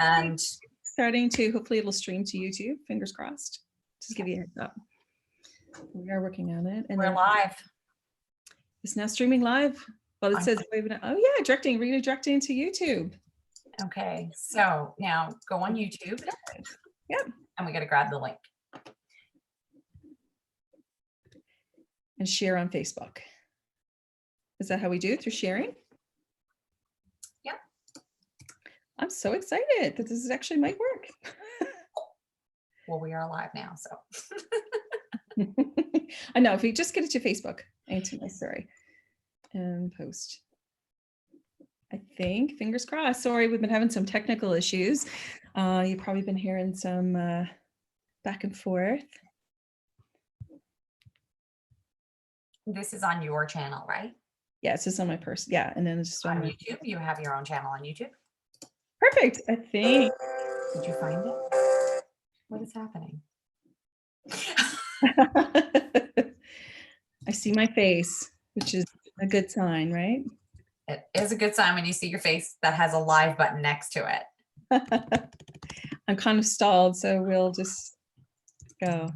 And starting to, hopefully it'll stream to YouTube, fingers crossed. Just give you a heads up. We are working on it. And we're then live. it's now streaming live. But it says, oh yeah, redirecting to YouTube. Okay, so now go on YouTube. Yep. And we got to grab the link. And share on Facebook. Is that how we do it, through sharing? Yeah. I'm so excited that this actually might work. Well, we are live now, so. I know, if we just get it to Facebook, sorry, and post. I think, fingers crossed. Sorry, we've been having some technical issues. You've probably been hearing some back and forth. This is on your channel, right? Yeah, it's just on my person. Yeah, and then it's just on YouTube. You have your own channel on YouTube. Perfect, I think. Did you find it? What is happening? I see my face, which is a good sign, right? It is a good sign when you see your face that has a live button next to it. I'm kind of stalled, so we'll just go.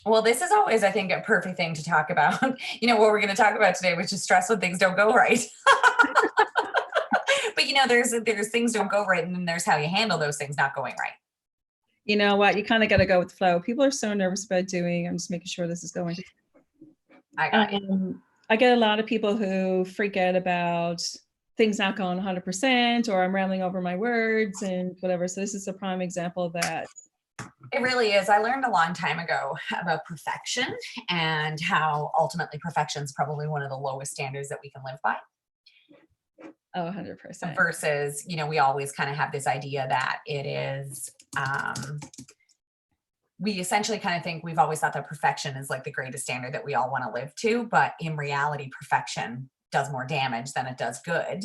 Well, this is always, I think, a perfect thing to talk about. You know, what we're going to talk about today, which is stress when things don't go right. But, you know, there's things don't go right, and then there's how you handle those things not going right. You know what? You kind of got to go with the flow. People are so nervous about doing. I'm just making sure this is going. I got you. I get a lot of people who freak out about things not going 100%, or I'm rambling over my words and whatever. So this is a prime example of that. It really is. I learned a long time ago about perfection and how ultimately perfection is probably one of the lowest standards that we can live by. Oh, 100%. Versus, you know, we always kind of have this idea that it is, we essentially kind of think, we've always thought that perfection is like the greatest standard that we all want to live to. But in reality, perfection does more damage than it does good,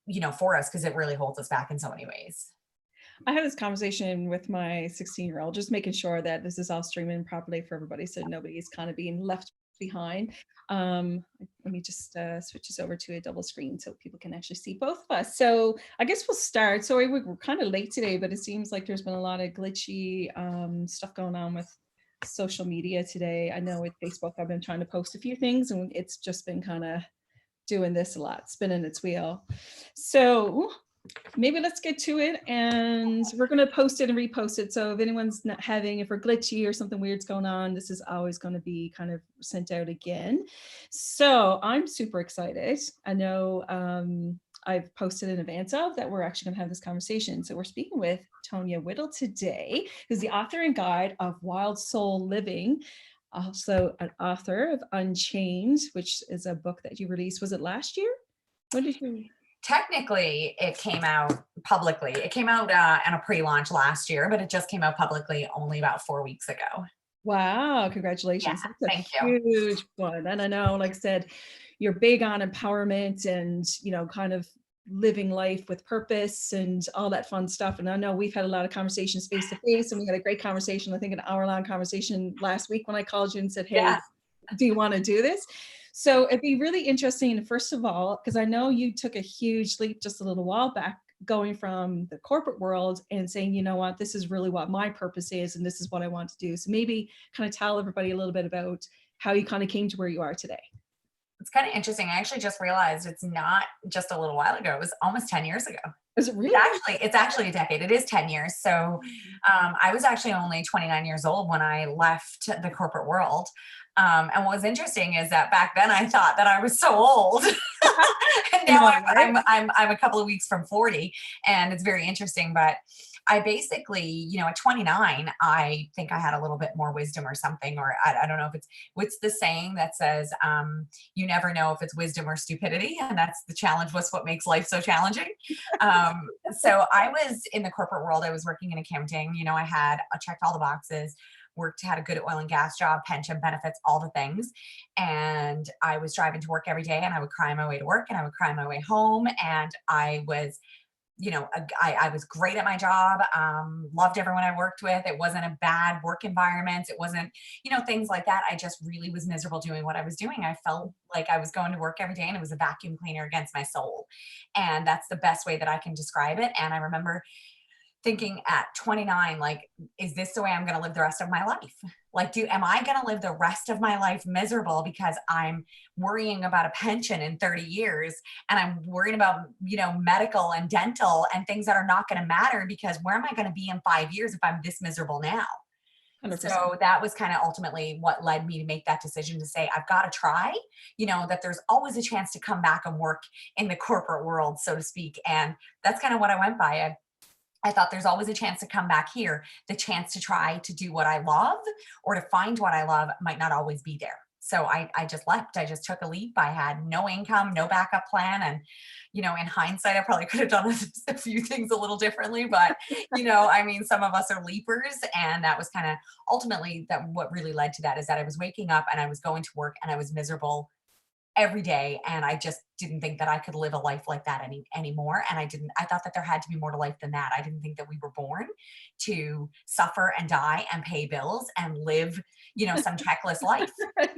you know, for us, because it really holds us back in so many ways. I had this conversation with my 16-year-old, just making sure that this is all streaming properly for everybody, so nobody's kind of being left behind. Let me just switch this over to a double screen so people can actually see both of us. So I guess we'll start. Sorry, we're kind of late today, but it seems like there's been a lot of glitchy stuff going on with social media today. I know with Facebook, I've been trying to post a few things, and it's just been kind of doing this a lot, spinning its wheel. So maybe let's get to it, and we're going to post it and repost it. So if anyone's not having, if we're glitchy or something weird's going on, this is always going to be kind of sent out again. So I'm super excited. I know I've posted in advance of that we're actually going to have this conversation. So we're speaking with Tonya Whittle today, who's the author and guide of Wild Soul Living, also an author of Unchained, which is a book that you released. Was it last year? When did you? Technically, it came out publicly. It came out on a pre-launch last year, but it just came out publicly only about 4 weeks ago. Wow, congratulations. Yeah, that's a huge one. And I know, like I said, you're big on empowerment and, you know, kind of living life with purpose and all that fun stuff. And I know we've had a lot of conversations face to face, and we had a great conversation, I think an hour-long conversation last week when I called you and said, hey, do you want to do this? So it'd be really interesting, first of all, because I know you took a huge leap just a little while back, going from the corporate world and saying, you know what, this is really what my purpose is, and this is what I want to do. So maybe kind of tell everybody a little bit about how you kind of came to where you are today. It's kind of interesting. I actually just realized it's not just a little while ago. It was almost 10 years ago. Is it really? It's actually a decade. It is 10 years. So I was actually only 29 years old when I left the corporate world. And what was interesting is that back then I thought that I was so old. And now I'm a couple of weeks from 40, and it's very interesting. But I basically, you know, at 29, I think I had a little bit more wisdom or something, or I don't know if what's the saying that says, you never know if it's wisdom or stupidity. And that's the challenge. What's what makes life so challenging? So I was in the corporate world. I was working in accounting. You know, I checked all the boxes, had a good oil and gas job, pension benefits, all the things. And I was driving to work every day, and I would cry my way to work, and I would cry my way home. And I was, I was great at my job, loved everyone I worked with. It wasn't a bad work environment. It wasn't, things like that. I just really was miserable doing what I was doing. I felt like I was going to work every day and it was a vacuum cleaner against my soul. And that's the best way that I can describe it. And I remember thinking at 29, like, is this the way I'm going to live the rest of my life? Like, am I going to live the rest of my life miserable because I'm worrying about a pension in 30 years and I'm worrying about, medical and dental and things that are not going to matter, because where am I going to be in 5 years if I'm this miserable now? 100%. So that was kind of ultimately what led me to make that decision to say, I've got to try, that there's always a chance to come back and work in the corporate world, so to speak. And that's kind of what I went by. I thought there's always a chance to come back here. The chance to try to do what I love or to find what I love might not always be there. So I just left. I just took a leap. I had no income, no backup plan. And, in hindsight, I probably could have done a few things a little differently. But, I mean, some of us are leapers. And that was kind of ultimately that what really led to that, is that I was waking up and I was going to work and I was miserable every day, and I just didn't think that I could live a life like that anymore. And I thought that there had to be more to life than that. I didn't think that we were born to suffer and die and pay bills and live, some checkless life.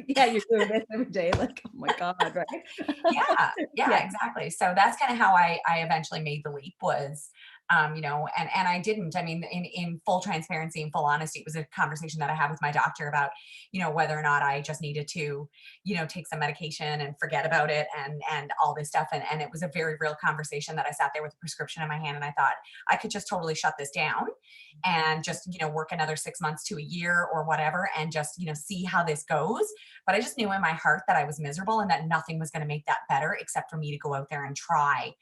Yeah, you're doing this every day. Like, oh my God, Yeah, right? yeah, Yeah. exactly. So that's kind of how I eventually made the leap, was, and I didn't. I mean, in full transparency and full honesty, it was a conversation that I had with my doctor about, whether or not I just needed to, take some medication and forget about it and all this stuff. And it was a very real conversation that I sat there with a prescription in my hand and I thought I could just totally shut this down and just, work another 6 months to a year or whatever and just, see how this goes. But I just knew in my heart that I was miserable and that nothing was going to make that better except for me to go out there and try.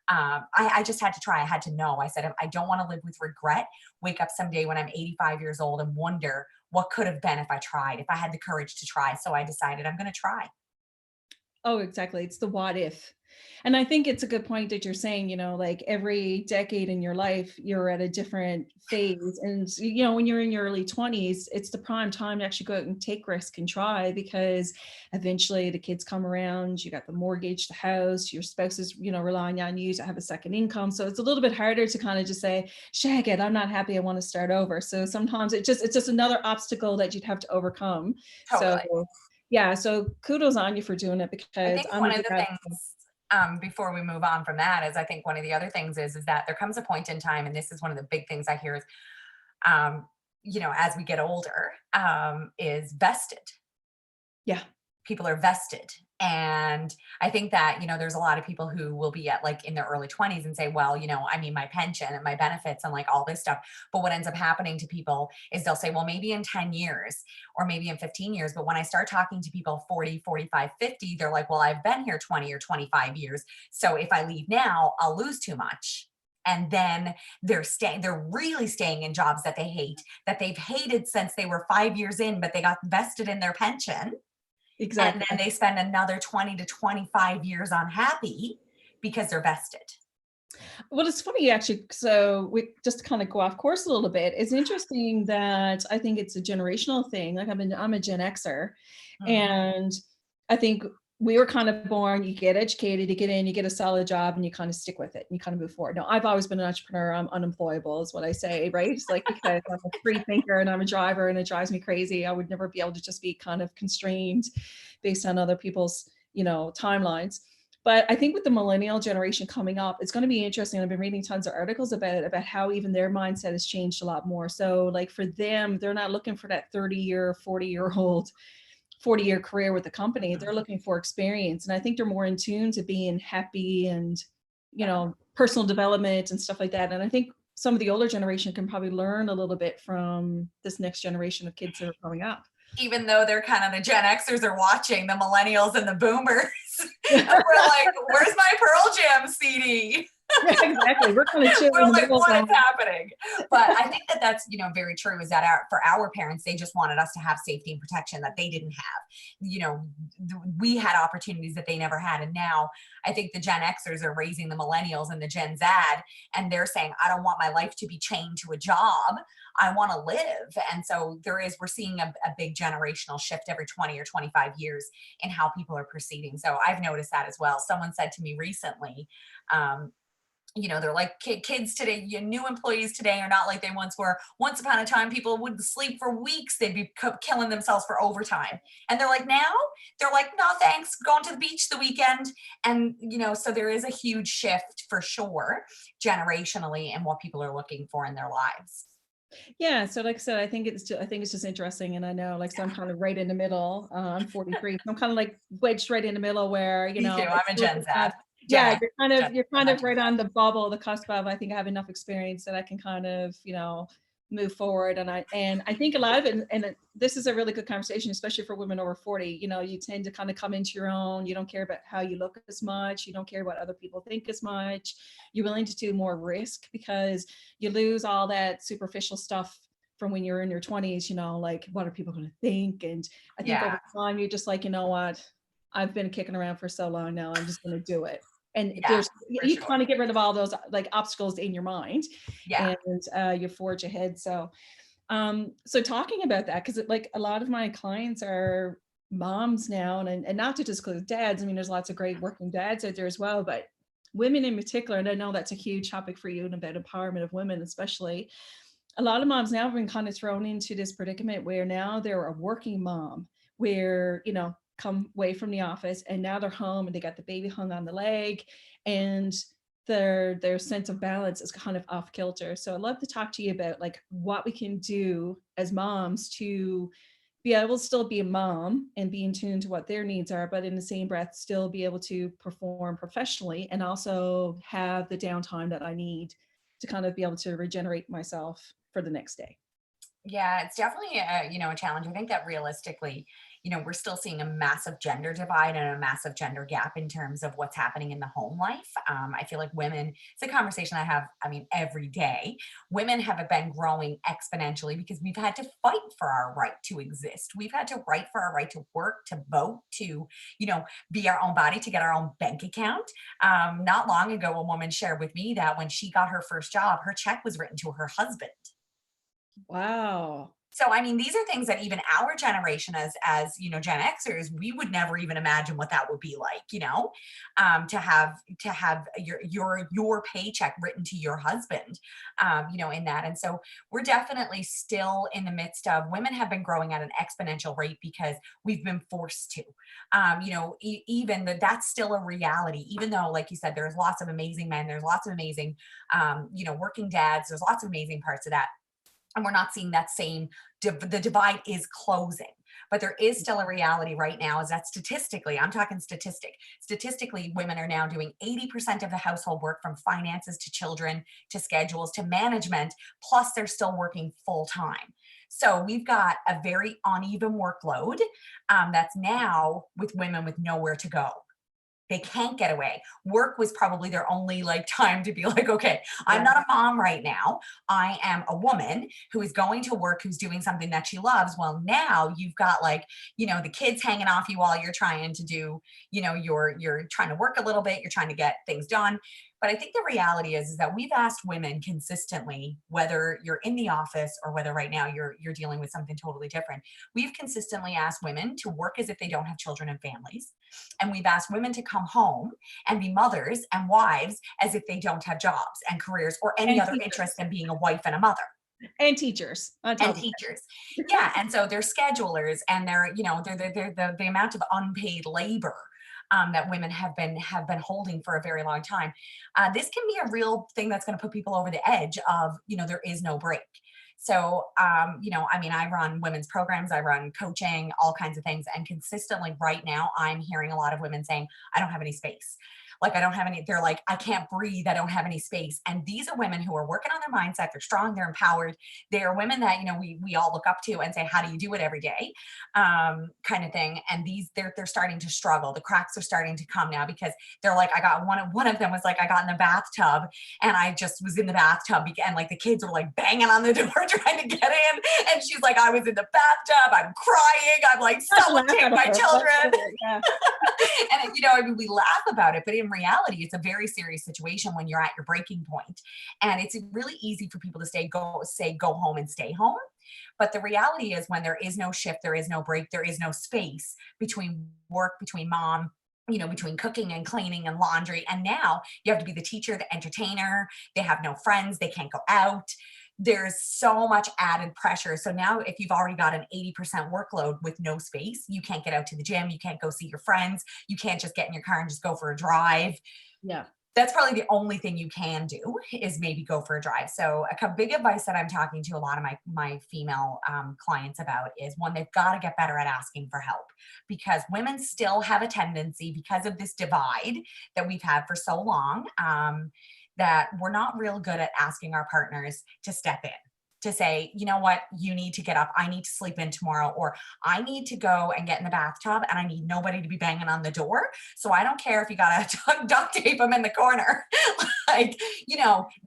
I just had to try. I had to know. I said, I don't want to live with regret, wake up someday when I'm 85 years old and wonder what could have been if I tried, if I had the courage to try. So I decided I'm going to try. Oh, exactly. It's the what if. And I think it's a good point that you're saying, like every decade in your life, you're at a different phase. And, when you're in your early 20s, it's the prime time to actually go out and take risk and try, because eventually the kids come around, you got the mortgage, the house, your spouse is, relying on you to have a second income. So it's a little bit harder to kind of just say, shag it, I'm not happy, I want to start over. So sometimes it's just another obstacle that you'd have to overcome. So Totally. yeah, so kudos on you for doing it, I because think I'm one a of big the advocate. things, before we move on from that, is I think one of the other things is that there comes a point in time, and this is one of the big things I hear is, um, as we get older, is vested. Yeah. People are vested. And I think that, there's a lot of people who will be at like in their early 20s and say, well, I mean, my pension and my benefits and like all this stuff. But what ends up happening to people is they'll say, well, maybe in 10 years or maybe in 15 years. But when I start talking to people 40, 45, 50, they're like, well, I've been here 20 or 25 years. So if I leave now, I'll lose too much. And then they're really staying in jobs that they hate, that they've hated since they were 5 years in, but they got vested in their pension, and then Exactly. they spend another 20 to 25 years unhappy because they're vested. Well, it's funny actually. So we just to kind of go off course a little bit. It's interesting that I think it's a generational thing. Like I'm a Gen Xer, Mhm. and I think we were kind of born, you get educated, you get in, you get a solid job, and you kind of stick with it and you kind of move forward. Now, I've always been an entrepreneur. I'm unemployable, is what I say, right? It's like, because I'm a free thinker and I'm a driver and it drives me crazy. I would never be able to just be kind of constrained based on other people's, timelines. But I think with the millennial generation coming up, it's going to be interesting. I've been reading tons of articles about it, about how even their mindset has changed a lot more. So, like for them, they're not looking for that 30-year, 40-year-old 40-year career with the company. They're Mhm. looking for experience. And I think they're more in tune to being happy and, Yeah. personal development and stuff like that. And I think some of the older generation can probably learn a little bit from this next generation of kids that are coming up. Even though they're kind of the Gen Xers are watching the millennials and the boomers. And we're like, where's my Pearl Jam CD? Yeah, exactly. We're kind of chill in We're the like, middle what is going, happening? But I think that that's, very true, is that for our parents, they just wanted us to have safety and protection that they didn't have. We had opportunities that they never had. And now I think the Gen Xers are raising the millennials and the Gen Z, and they're saying, I don't want my life to be chained to a job. I want to live. And so we're seeing a big generational shift every 20 or 25 years in how people are proceeding. So I've noticed that as well. Someone said to me recently, um, they're like kids today, new employees today are not like they once were. Once upon a time, people would sleep for weeks. They'd be killing themselves for overtime. And they're like, now they're like, no, thanks, going to the beach the weekend. And, so there is a huge shift for sure, generationally, in what people are looking for in their lives. Yeah, so like I said, I think it's just interesting, and I know, like, so I'm kind of right in the middle. I'm 43, so I'm kind of like wedged right in the middle where, Me too. like I'm a you Gen Z. have, Gen yeah, X. Gen, you're I'm kind not of Gen right Z. on the bubble, the cusp of, I think I have enough experience that I can kind of, move forward. And I think a lot of it, this is a really good conversation, especially for women over 40. You tend to kind of come into your own. You don't care about how you look as much. You don't care what other people think as much. You're willing to do more risk because you lose all that superficial stuff from when you're in your 20s, like what are people going to think? And I think Yeah. over time, you're just like, you know what? I've been kicking around for so long now. I'm just going to do it. And Yeah, for you sure. kind of get rid of all those like obstacles in your mind, Yeah. and you forge ahead. So talking about that, because like a lot of my clients are moms now, and not to just include dads. I mean, there's lots of great working dads out there as well, but women in particular, and I know that's a huge topic for you and about empowerment of women, especially. A lot of moms now have been kind of thrown into this predicament where now they're a working mom, where, come away from the office and now they're home and they got the baby hung on the leg, and their sense of balance is kind of off kilter. So I'd love to talk to you about like what we can do as moms to be able to still be a mom and be in tune to what their needs are, but in the same breath still be able to perform professionally and also have the downtime that I need to kind of be able to regenerate myself for the next day. Yeah, it's definitely a challenge. I think that realistically, we're still seeing a massive gender divide and a massive gender gap in terms of what's happening in the home life. I feel like women, it's a conversation I have, I mean, every day. Women have been growing exponentially because we've had to fight for our right to exist. We've had to fight for our right to work, to vote, to, be our own body, to get our own bank account. Not long ago, a woman shared with me that when she got her first job, her check was written to her husband. Wow. So, I mean, these are things that even our generation Gen Xers, we would never even imagine what that would be like, to have your paycheck written to your husband, in that. And so we're definitely still in the midst of women have been growing at an exponential rate because we've been forced to. Even that's still a reality, even though, like you said, there's lots of amazing men, there's lots of amazing, working dads, there's lots of amazing parts of that, and we're not seeing that same the divide is closing, but there is still a reality right now is that statistically, I'm talking statistically, women are now doing 80% of the household work, from finances to children to schedules to management, plus they're still working full time. So we've got a very uneven workload, that's now with women with nowhere to go. They can't get away. Work was probably their only like time to be like, okay, I'm Yeah. not a mom right now. I am a woman who is going to work, who's doing something that she loves. Well, now you've got like, the kids hanging off you while you're trying to do, you're trying to work a little bit, you're trying to get things done. But I think the reality is that we've asked women consistently, whether you're in the office or whether right now you're dealing with something totally different. We've consistently asked women to work as if they don't have children and families. And we've asked women to come home and be mothers and wives as if they don't have jobs and careers or any And other interest teachers. than being a wife and a mother. And teachers on And top of teachers. Yeah. And so they're schedulers, and they're the amount of unpaid labor, that women have been holding for a very long time. This can be a real thing that's going to put people over the edge of, there is no break. So, I mean, I run women's programs, I run coaching, all kinds of things. And consistently right now, I'm hearing a lot of women saying, I don't have any space. Like, I don't have any, they're like, I can't breathe. I don't have any space. And these are women who are working on their mindset. They're strong, they're empowered. They are women that, we all look up to and say, how do you do it every day? Kind of thing. And they're starting to struggle. The cracks are starting to come now because they're like, I got one of them was like, I got in the bathtub and I just was in the bathtub and like the kids were like banging on the door trying to get in. And she's like, I was in the bathtub. I'm crying. I'm like, that. someone Laugh take out of my her. children. Yeah. And I mean, we laugh about it, but in reality, it's a very serious situation when you're at your breaking point. And it's really easy for people to go home and stay home. But the reality is when there is no shift, there is no break, there is no space between work, between mom between cooking and cleaning and laundry. And now you have to be the teacher, the entertainer. They have no friends. They can't go out. There's so much added pressure. So now, if you've already got an 80% workload with no space, you can't get out to the gym. You can't go see your friends. You can't just get in your car and just go for a drive. Yeah. That's probably the only thing you can do is maybe go for a drive. So big advice that I'm talking to a lot of my female clients about is, one, they've got to get better at asking for help, because women still have a tendency, because of this divide that we've had for so long, that we're not real good at asking our partners to step in, to say, you know what, you need to get up. I need to sleep in tomorrow, or I need to go and get in the bathtub and I need nobody to be banging on the door. So I don't care if you got to duct tape them in the corner. like,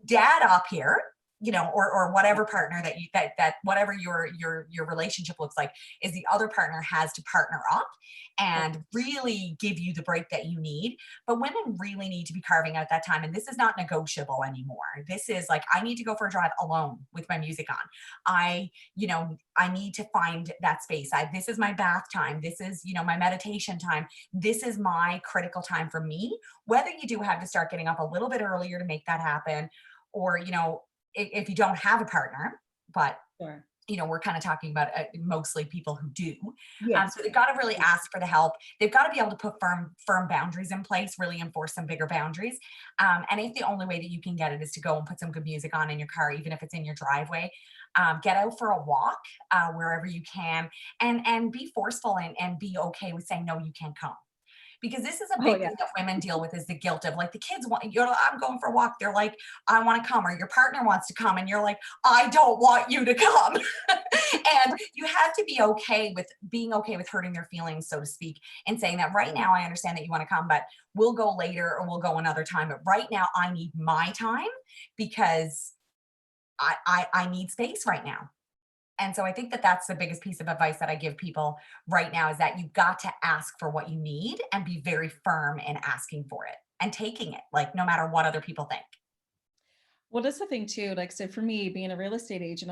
dad up here, or whatever partner that whatever your relationship looks like, is the other partner has to partner up and really give you the break that you need. But women really need to be carving out that time. And this is not negotiable anymore. This is like, I need to go for a drive alone with my music on. I need to find that space. This is my bath time. This is, my meditation time. This is my critical time for me. Whether you do have to start getting up a little bit earlier to make that happen, or, if you don't have a partner, but Sure. we're kind of talking about mostly people who do. Yes. So they've got to really ask for the help. They've got to be able to put firm boundaries in place, really enforce some bigger boundaries. And if the only way that you can get it is to go and put some good music on in your car, even if it's in your driveway, get out for a walk wherever you can, and be forceful and be okay with saying, no, you can't come. Because this is a Oh big yeah. thing that women deal with, is the guilt of, like, the kids want, I'm going for a walk. They're like, I want to come, or your partner wants to come. And you're like, I don't want you to come. And you have to be okay with being okay with hurting their feelings, so to speak, and saying that, right now, I understand that you want to come, but we'll go later, or we'll go another time. But right now I need my time, because I need space right now. And so I think that that's the biggest piece of advice that I give people right now, is that you've got to ask for what you need and be very firm in asking for it and taking it, like, no matter what other people think. Well, that's the thing too. Like I said, for me, being a real estate agent,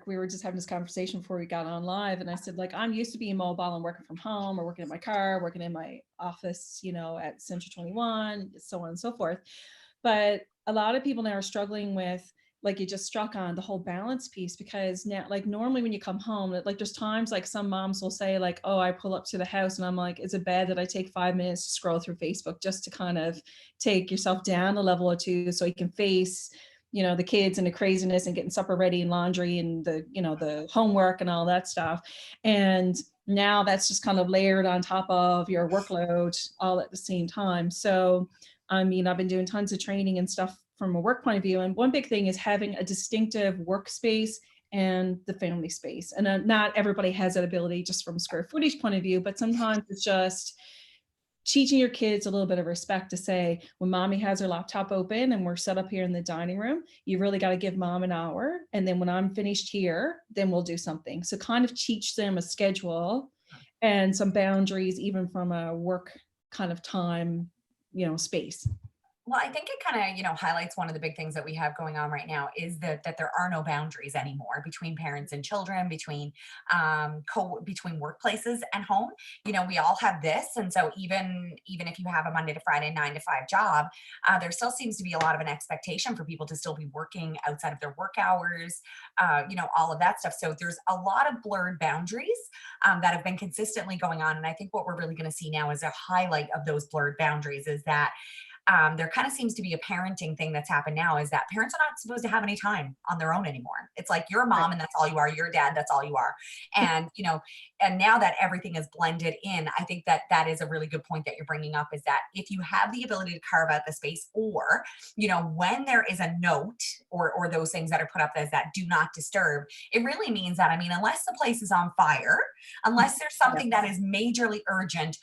we were just having this conversation before we got on live. And I said, like, I'm used to being mobile and working from home, or working in my car, working in my office, at Central 21, so on and so forth. But a lot of people now are struggling with, like you just struck on, the whole balance piece, because now, like, normally when you come home, like, there's times, like, some moms will say, like, oh, I pull up to the house and I'm like, is it bad that I take 5 minutes to scroll through Facebook, just to kind of take yourself down a level or two, so you can face, the kids and the craziness, and getting supper ready and laundry and the homework and all that stuff. And now that's just kind of layered on top of your workload all at the same time. So, I mean, I've been doing tons of training and stuff from a work point of view. And one big thing is having a distinctive workspace and the family space. And not everybody has that ability just from a square footage point of view, but sometimes it's just teaching your kids a little bit of respect, to say, when mommy has her laptop open and we're set up here in the dining room, you really got to give mom an hour. And then when I'm finished here, then we'll do something. So kind of teach them a schedule and some boundaries, even from a work kind of time, space. Well, I think it kind of, highlights one of the big things that we have going on right now, is that there are no boundaries anymore between parents and children, between workplaces and home. We all have this, and so even if you have a Monday to Friday 9 to 5 job, there still seems to be a lot of an expectation for people to still be working outside of their work hours. All of that stuff. So there's a lot of blurred boundaries that have been consistently going on, and I think what we're really going to see now is a highlight of those blurred boundaries, is that there kind of seems to be a parenting thing that's happened now, is that parents are not supposed to have any time on their own anymore. It's like, you're a Right. mom and that's all you are. You're a dad, that's all you are. And, and now that everything is blended in, I think that that is a really good point that you're bringing up, is that if you have the ability to carve out the space, or, when there is a note, or those things that are put up as that do not disturb, it really means that, I mean, unless the place is on fire, unless there's Yeah. something that is majorly urgent,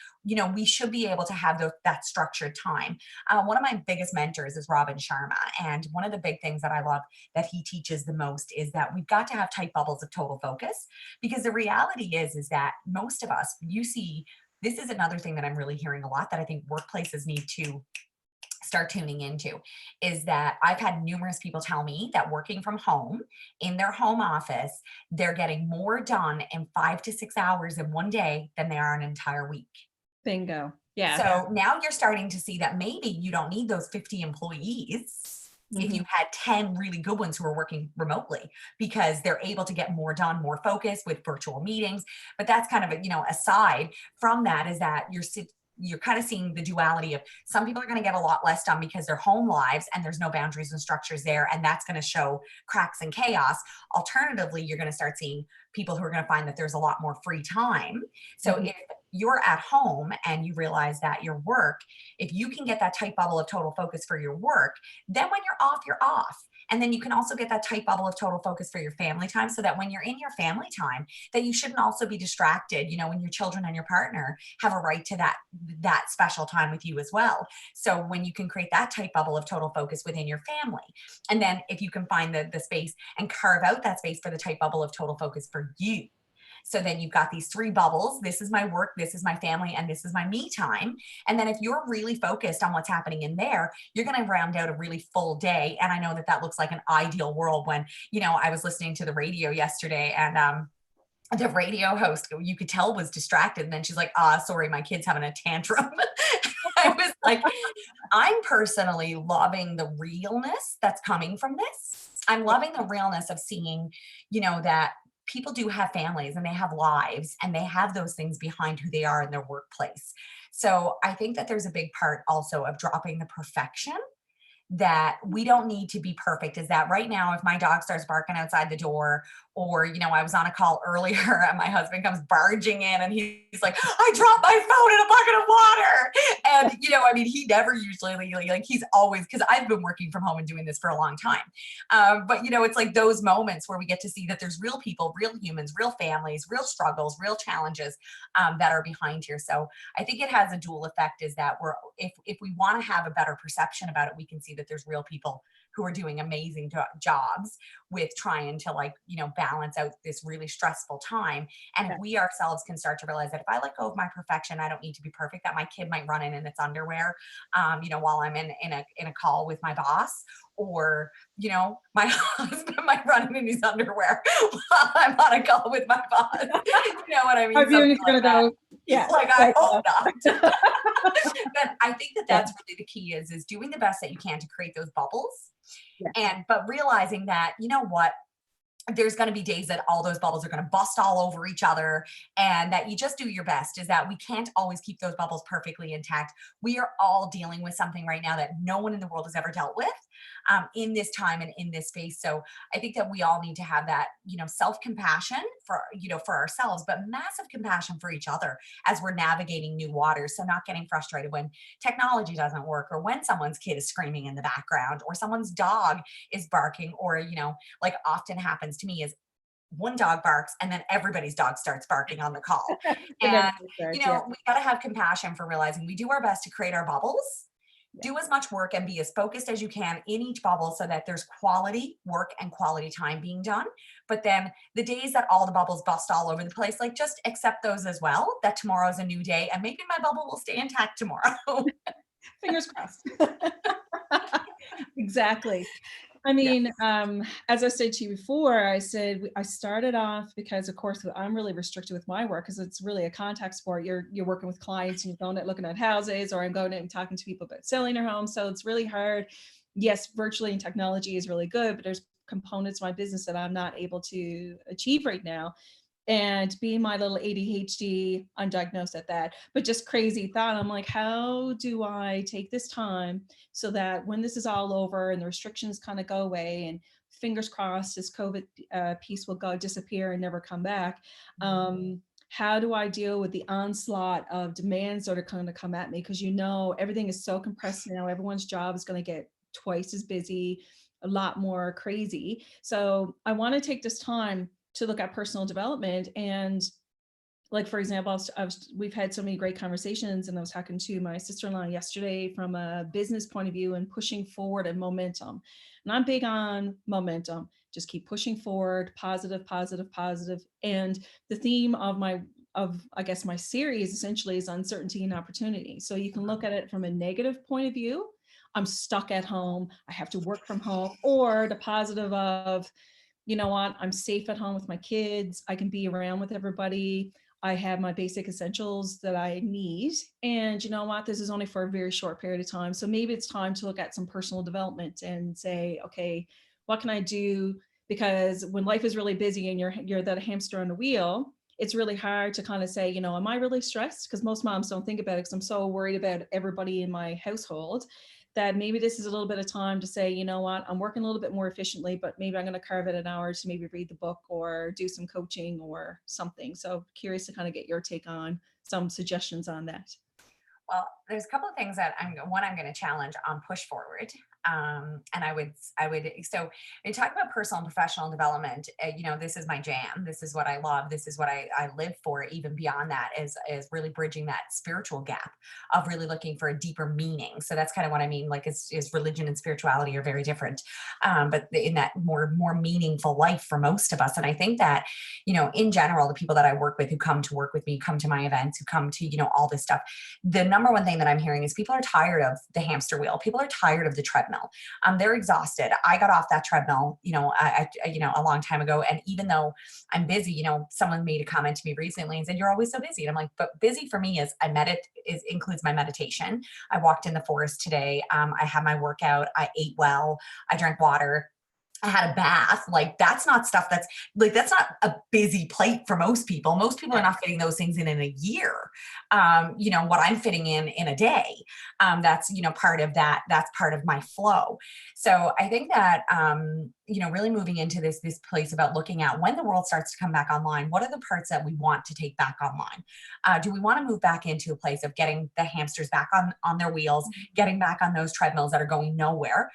we should be able to have that structured time. One of my biggest mentors is Robin Sharma. And one of the big things that I love that he teaches the most is that we've got to have tight bubbles of total focus. Because the reality is that most of us, you see, this is another thing that I'm really hearing a lot, that I think workplaces need to start tuning into, is that I've had numerous people tell me that working from home in their home office, they're getting more done in 5 to 6 hours in one day than they are an entire week. Bingo. Yeah. So now you're starting to see that maybe you don't need those 50 employees if you Mhm. had 10 really good ones who are working remotely, because they're able to get more done, more focused with virtual meetings. But that's kind of a, aside from that, is that you're kind of seeing the duality of some people are going to get a lot less done because they're home lives and there's no boundaries and structures there. And that's going to show cracks and chaos. Alternatively, you're going to start seeing people who are going to find that there's a lot more free time. So Mhm. if you're at home and you realize that your work, if you can get that tight bubble of total focus for your work, then when you're off, you're off. And then you can also get that tight bubble of total focus for your family time, so that when you're in your family time, that you shouldn't also be distracted, when your children and your partner have a right to that special time with you as well. So when you can create that tight bubble of total focus within your family, and then if you can find the space and carve out that space for the tight bubble of total focus for you, so then you've got these three bubbles. This is my work, this is my family, and this is my me time. And then if you're really focused on what's happening in there, you're going to round out a really full day. And I know that that looks like an ideal world when, I was listening to the radio yesterday, and the radio host, you could tell, was distracted. And then she's like, sorry, my kid's having a tantrum. I was like, I'm personally loving the realness that's coming from this. I'm loving the realness of seeing, that people do have families and they have lives and they have those things behind who they are in their workplace. So I think that there's a big part also of dropping the perfection, that we don't need to be perfect. Is that right now, if my dog starts barking outside the door, or, I was on a call earlier and my husband comes barging in and he's like, I dropped my phone in a bucket of water. And, he never usually, like, he's always, because I've been working from home and doing this for a long time. But, it's like those moments where we get to see that there's real people, real humans, real families, real struggles, real challenges that are behind here. So I think it has a dual effect, is that if we want to have a better perception about it, we can see that there's real people who are doing amazing jobs with trying to, like, balance out this really stressful time. And if Yeah. we ourselves can start to realize that if I let go of my perfection, I don't need to be perfect, that my kid might run in its underwear, while I'm in a call with my boss, or, my husband might run in his underwear while I'm on a call with my boss. You know what I Our mean? viewing Something is like gonna that. go, yeah. Like, I Right, hope not. yeah. But I think that Yeah. that's really the key, is doing the best that you can to create those bubbles, Yeah. but realizing that, what, there's going to be days that all those bubbles are going to bust all over each other, and that you just do your best. Is that we can't always keep those bubbles perfectly intact. We are all dealing with something right now that no one in the world has ever dealt with, in this time and in this space. So I think that we all need to have that, self-compassion for ourselves, but massive compassion for each other as we're navigating new waters. So not getting frustrated when technology doesn't work, or when someone's kid is screaming in the background, or someone's dog is barking, or, like often happens to me, is one dog barks and then everybody's dog starts barking on the call. It never And, starts, yeah. we got to have compassion for realizing we do our best to create our bubbles, Yeah. do as much work and be as focused as you can in each bubble, so that there's quality work and quality time being done. But then the days that all the bubbles bust all over the place, like, just accept those as well, that tomorrow's a new day and maybe my bubble will stay intact tomorrow. Fingers crossed. Exactly. I Yeah. mean, as I said to you before, I said I started off because, of course, I'm really restricted with my work because it's really a contact sport. You're working with clients and you're going out looking at houses, or I'm going out and talking to people about selling their homes. So it's really hard. Yes, virtually and technology is really good, but there's components of my business that I'm not able to achieve right now. And being my little ADHD, undiagnosed at that, but just crazy thought. I'm like, how do I take this time so that when this is all over and the restrictions kind of go away, and fingers crossed this COVID piece will go disappear and never come back. How do I deal with the onslaught of demands that are going to come at me? Because everything is so compressed now. Everyone's job is going to get twice as busy, a lot more crazy. So I want to take this time to look at personal development. And, like, for example, we've had so many great conversations, and I was talking to my sister-in-law yesterday from a business point of view and pushing forward and momentum. And I'm big on momentum. Just keep pushing forward, positive, positive, positive. And the theme of I guess my series essentially is uncertainty and opportunity. So you can look at it from a negative point of view. I'm stuck at home. I have to work from home. Or the positive of, you know what, I'm safe at home with my kids. I can be around with everybody. I have my basic essentials that I need. And you know what? This is only for a very short period of time. So maybe it's time to look at some personal development and say, okay, what can I do? Because when life is really busy and you're that hamster on the wheel, it's really hard to kind of say, you know, am I really stressed? Because most moms don't think about it because I'm so worried about everybody in my household that maybe this is a little bit of time to say, you know what, I'm working a little bit more efficiently, but maybe I'm going to carve out an hour to maybe read the book or do some coaching or something. So curious to kind of get your take on some suggestions on that. Well, there's a couple of things that I'm going to challenge on push forward. And so you talk about personal and professional development. This is my jam. This is what I love. This is what I live for. Even beyond that is really bridging that spiritual gap of really looking for a deeper meaning. So that's kind of what I mean. Like, is religion and spirituality are very different, but in that more meaningful life for most of us. And I think that, in general, the people that I work with who come to work with me, come to my events, who come to, all this stuff, the number one thing that I'm hearing is people are tired of the hamster wheel. People are tired of the treadmill. They're exhausted. I got off that treadmill, a long time ago. And even though I'm busy, someone made a comment to me recently and said, "You're always so busy." And I'm like, but busy for me includes my meditation. I walked in the forest today. I had my workout. I ate well. I drank water. I had a bath. Like, that's not stuff that's not a busy plate for most people. Most people are not fitting those things in a year. What I'm fitting in a day. That's, part of that. That's part of my flow. So I think that, really moving into this place about looking at when the world starts to come back online, what are the parts that we want to take back online? Do we want to move back into a place of getting the hamsters back on their wheels, getting back on those treadmills that are going nowhere?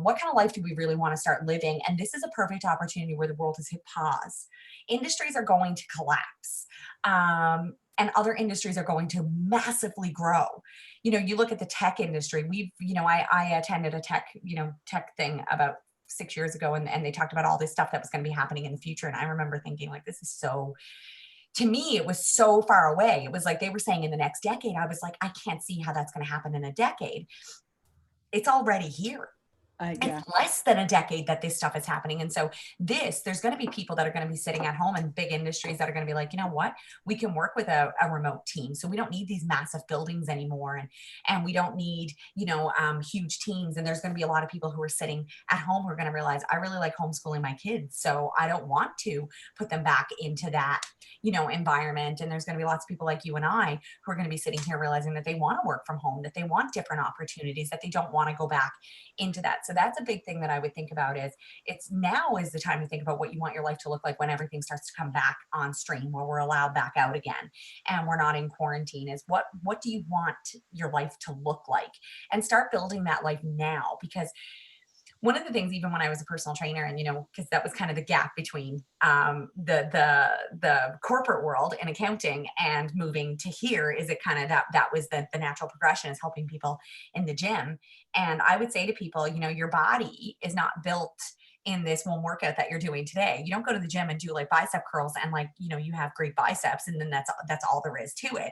What kind of life do we really want to start living? And this is a perfect opportunity where the world has hit pause. Industries are going to collapse. And other industries are going to massively grow. You look at the tech industry. I attended a tech thing about 6 years ago, and they talked about all this stuff that was going to be happening in the future. And I remember thinking, like, this is so, to me, it was so far away. It was like they were saying in the next decade. I was like, I can't see how that's going to happen in a decade. It's already here. It's Yeah. less than a decade that this stuff is happening. And so there's going to be people that are going to be sitting at home in big industries that are going to be like, you know what, we can work with a remote team. So we don't need these massive buildings anymore. And we don't need, huge teams. And there's going to be a lot of people who are sitting at home who are going to realize, I really like homeschooling my kids. So I don't want to put them back into that, environment. And there's going to be lots of people like you and I who are going to be sitting here realizing that they want to work from home, that they want different opportunities, that they don't want to go back into that. So that's a big thing that I would think about is now is the time to think about what you want your life to look like when everything starts to come back on stream, where we're allowed back out again and we're not in quarantine. Is what do you want your life to look like? And start building that life now. Because one of the things, even when I was a personal trainer, and because that was kind of the gap between the corporate world in accounting and moving to here, is it kind of that was the natural progression, is helping people in the gym. And I would say to people, your body is not built in this one workout that you're doing today. You don't go to the gym and do like bicep curls and you have great biceps and then that's all there is to it.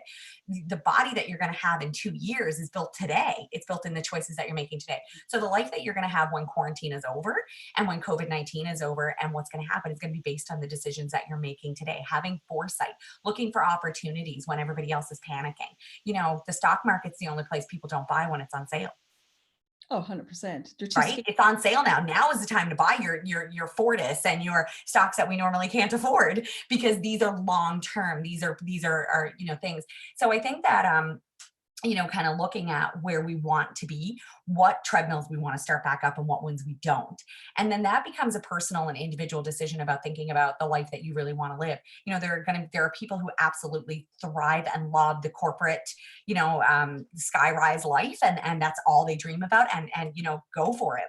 The body that you're going to have in 2 years is built today. It's built in the choices that you're making today. So the life that you're going to have when quarantine is over and when COVID-19 is over, and what's going to happen is going to be based on the decisions that you're making today, having foresight, looking for opportunities when everybody else is panicking. The stock market's the only place people don't buy when it's on sale. Oh, 100%. They're too Right? scared. It's on sale now. Now is the time to buy your Fortis and your stocks that we normally can't afford, because these are long term. These are things. So I think that kind of looking at where we want to be, what treadmills we want to start back up and what ones we don't. And then that becomes a personal and individual decision about thinking about the life that you really want to live. There are people who absolutely thrive and love the corporate, skyrise life, and that's all they dream about, and go for it,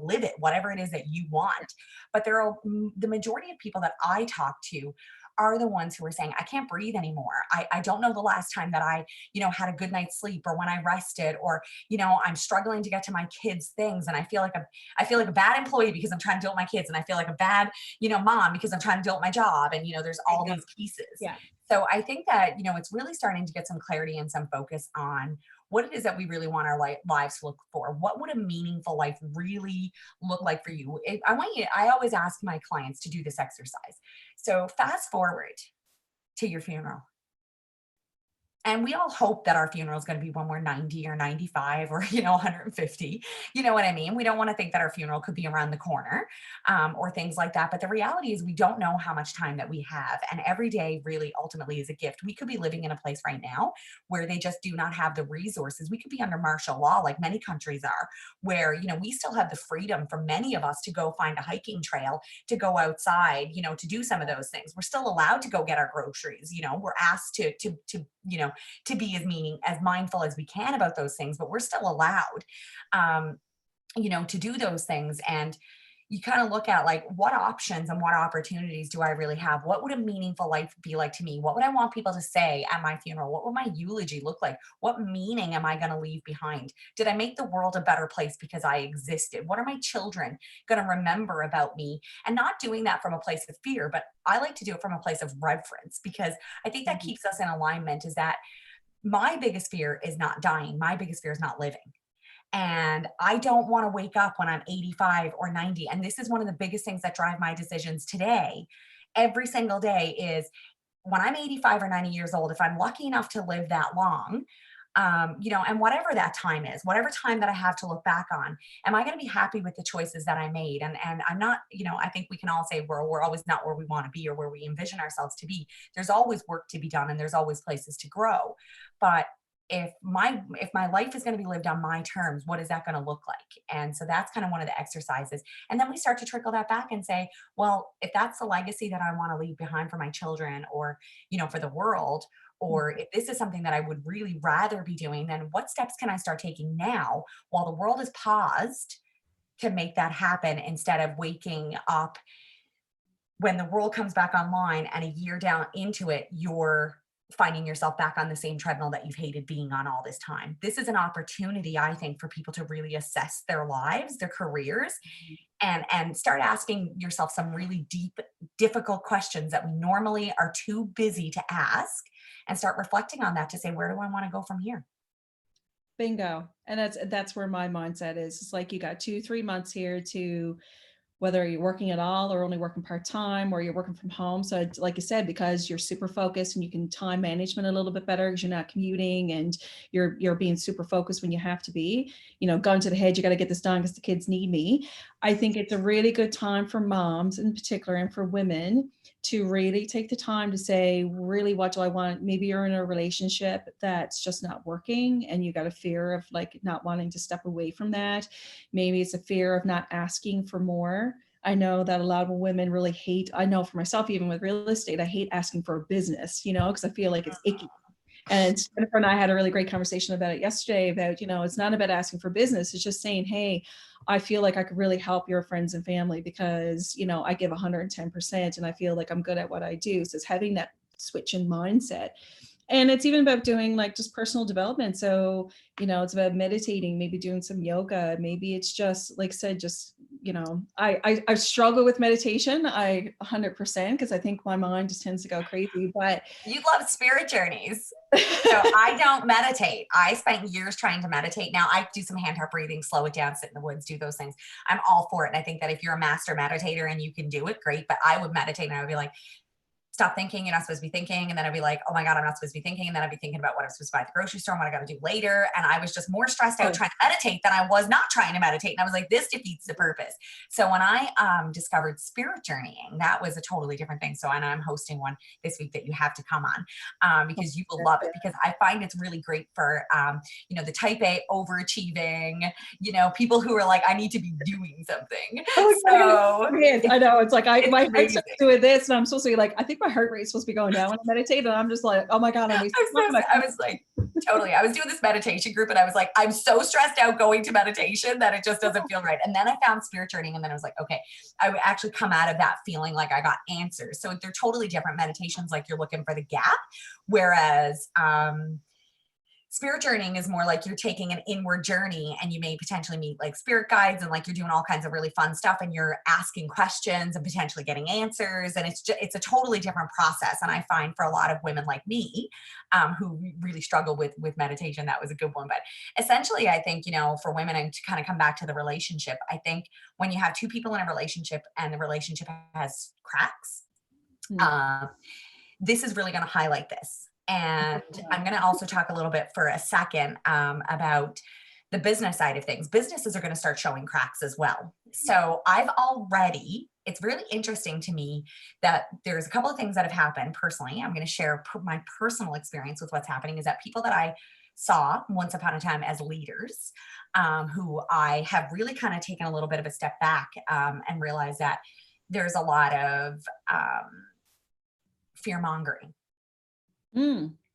live it, whatever it is that you want. But the majority of people that I talk to are the ones who are saying, I can't breathe anymore. I don't know the last time that I, had a good night's sleep, or when I rested, or, I'm struggling to get to my kids' things. And I feel like a bad employee because I'm trying to deal with my kids. And I feel like a bad, mom because I'm trying to deal with my job. And, there's all these pieces. Yeah. So I think that, it's really starting to get some clarity and some focus on what it is that we really want our lives to look for. What would a meaningful life really look like for you? I always ask my clients to do this exercise. So fast forward to your funeral. And we all hope that our funeral is going to be when we're 90 or 95 or, 150. You know what I mean? We don't want to think that our funeral could be around the corner, or things like that. But the reality is, we don't know how much time that we have. And every day really ultimately is a gift. We could be living in a place right now where they just do not have the resources. We could be under martial law, like many countries are, where, we still have the freedom for many of us to go find a hiking trail, to go outside, to do some of those things. We're still allowed to go get our groceries. We're asked to be as mindful as we can about those things, but we're still allowed, um, to do those things. And you kind of look at, like, what options and what opportunities do I really have? What would a meaningful life be like to me? What would I want people to say at my funeral? What would my eulogy look like? What meaning am I going to leave behind? Did I make the world a better place because I existed? What are my children going to remember about me? And not doing that from a place of fear, but I like to do it from a place of reverence, because I think that Mhm. keeps us in alignment. Is that my biggest fear is not dying. My biggest fear is not living. And I don't want to wake up when I'm 85 or 90. And this is one of the biggest things that drive my decisions today. Every single day is, when I'm 85 or 90 years old, if I'm lucky enough to live that long, and whatever that time is, whatever time that I have to look back on, am I going to be happy with the choices that I made? And I'm not, I think we can all say we're always not where we want to be or where we envision ourselves to be. There's always work to be done, and there's always places to grow. But if my life is going to be lived on my terms, what is that going to look like? And so that's kind of one of the exercises. And then we start to trickle that back and say, well, if that's the legacy that I want to leave behind for my children, or for the world, or if this is something that I would really rather be doing, then what steps can I start taking now while the world is paused to make that happen, instead of waking up when the world comes back online and a year down into it, you're finding yourself back on the same treadmill that you've hated being on all this time. This is an opportunity, I think, for people to really assess their lives, their careers, and start asking yourself some really deep, difficult questions that we normally are too busy to ask, and start reflecting on that to say, where do I want to go from here? Bingo. And that's where my mindset is. It's like you got 2, 3 months here to, whether you're working at all or only working part-time or you're working from home. So like you said, because you're super focused and you can time management a little bit better because you're not commuting and you're being super focused when you have to be, gun to the head, you got to get this done because the kids need me. I think it's a really good time for moms in particular, and for women, to really take the time to say, really, what do I want? Maybe you're in a relationship that's just not working and you got a fear of like not wanting to step away from that. Maybe it's a fear of not asking for more. I know that a lot of women really hate, I know for myself, even with real estate, I hate asking for a business, because I feel like it's icky. And Jennifer and I had a really great conversation about it yesterday about, it's not about asking for business. It's just saying, hey, I feel like I could really help your friends and family because, I give 110% and I feel like I'm good at what I do. So it's having that switch in mindset. And it's even about doing like just personal development. So, it's about meditating, maybe doing some yoga. Maybe it's just, like I said, just, I struggle with meditation. 100%, because I think my mind just tends to go crazy, but You love spirit journeys. So I don't meditate. I spent years trying to meditate. Now I do some hand heart breathing, slow it down, sit in the woods, do those things. I'm all for it. And I think that if you're a master meditator and you can do it, great. But I would meditate and I would be like, stop thinking, you're not supposed to be thinking. And then I'd be like, oh my God, I'm not supposed to be thinking. And then I'd be thinking about what I'm supposed to buy at the grocery store and what I got to do later. And I was just more stressed out oh, trying to meditate than I was not trying to meditate. And I was like, this defeats the purpose. So when I discovered spirit journeying, that was a totally different thing. So, and I'm hosting one this week that you have to come on, because you will love it, because I find it's really great for, the type A overachieving, people who are like, I need to be doing something. oh my So goodness. I know. It's like my it's heart's amazing. doing this, and I'm supposed to be like, I think my heart rate's supposed to be going down when I meditate, and I'm just like, oh my God, I'm wasting time. I was like, totally. I was doing this meditation group and I was like, I'm so stressed out going to meditation that it just doesn't feel right. And then I found spirit journeying, and then I was like, okay, I would actually come out of that feeling like I got answers. So they're totally different meditations. Like, you're looking for the gap. Whereas, spirit journeying is more like you're taking an inward journey, and you may potentially meet like spirit guides, and like you're doing all kinds of really fun stuff, and you're asking questions and potentially getting answers. And it's a totally different process. And I find for a lot of women like me, who really struggle with meditation, that was a good one. But essentially, I think, for women, and to kind of come back to the relationship, I think when you have two people in a relationship and the relationship has cracks, Mm. um, this is really going to highlight this. And I'm going to also talk a little bit for a second about the business side of things. Businesses are going to start showing cracks as well. So it's really interesting to me that there's a couple of things that have happened personally. I'm going to share my personal experience with what's happening, is that people that I saw once upon a time as leaders, who I have really kind of taken a little bit of a step back and realized that there's a lot of fear mongering.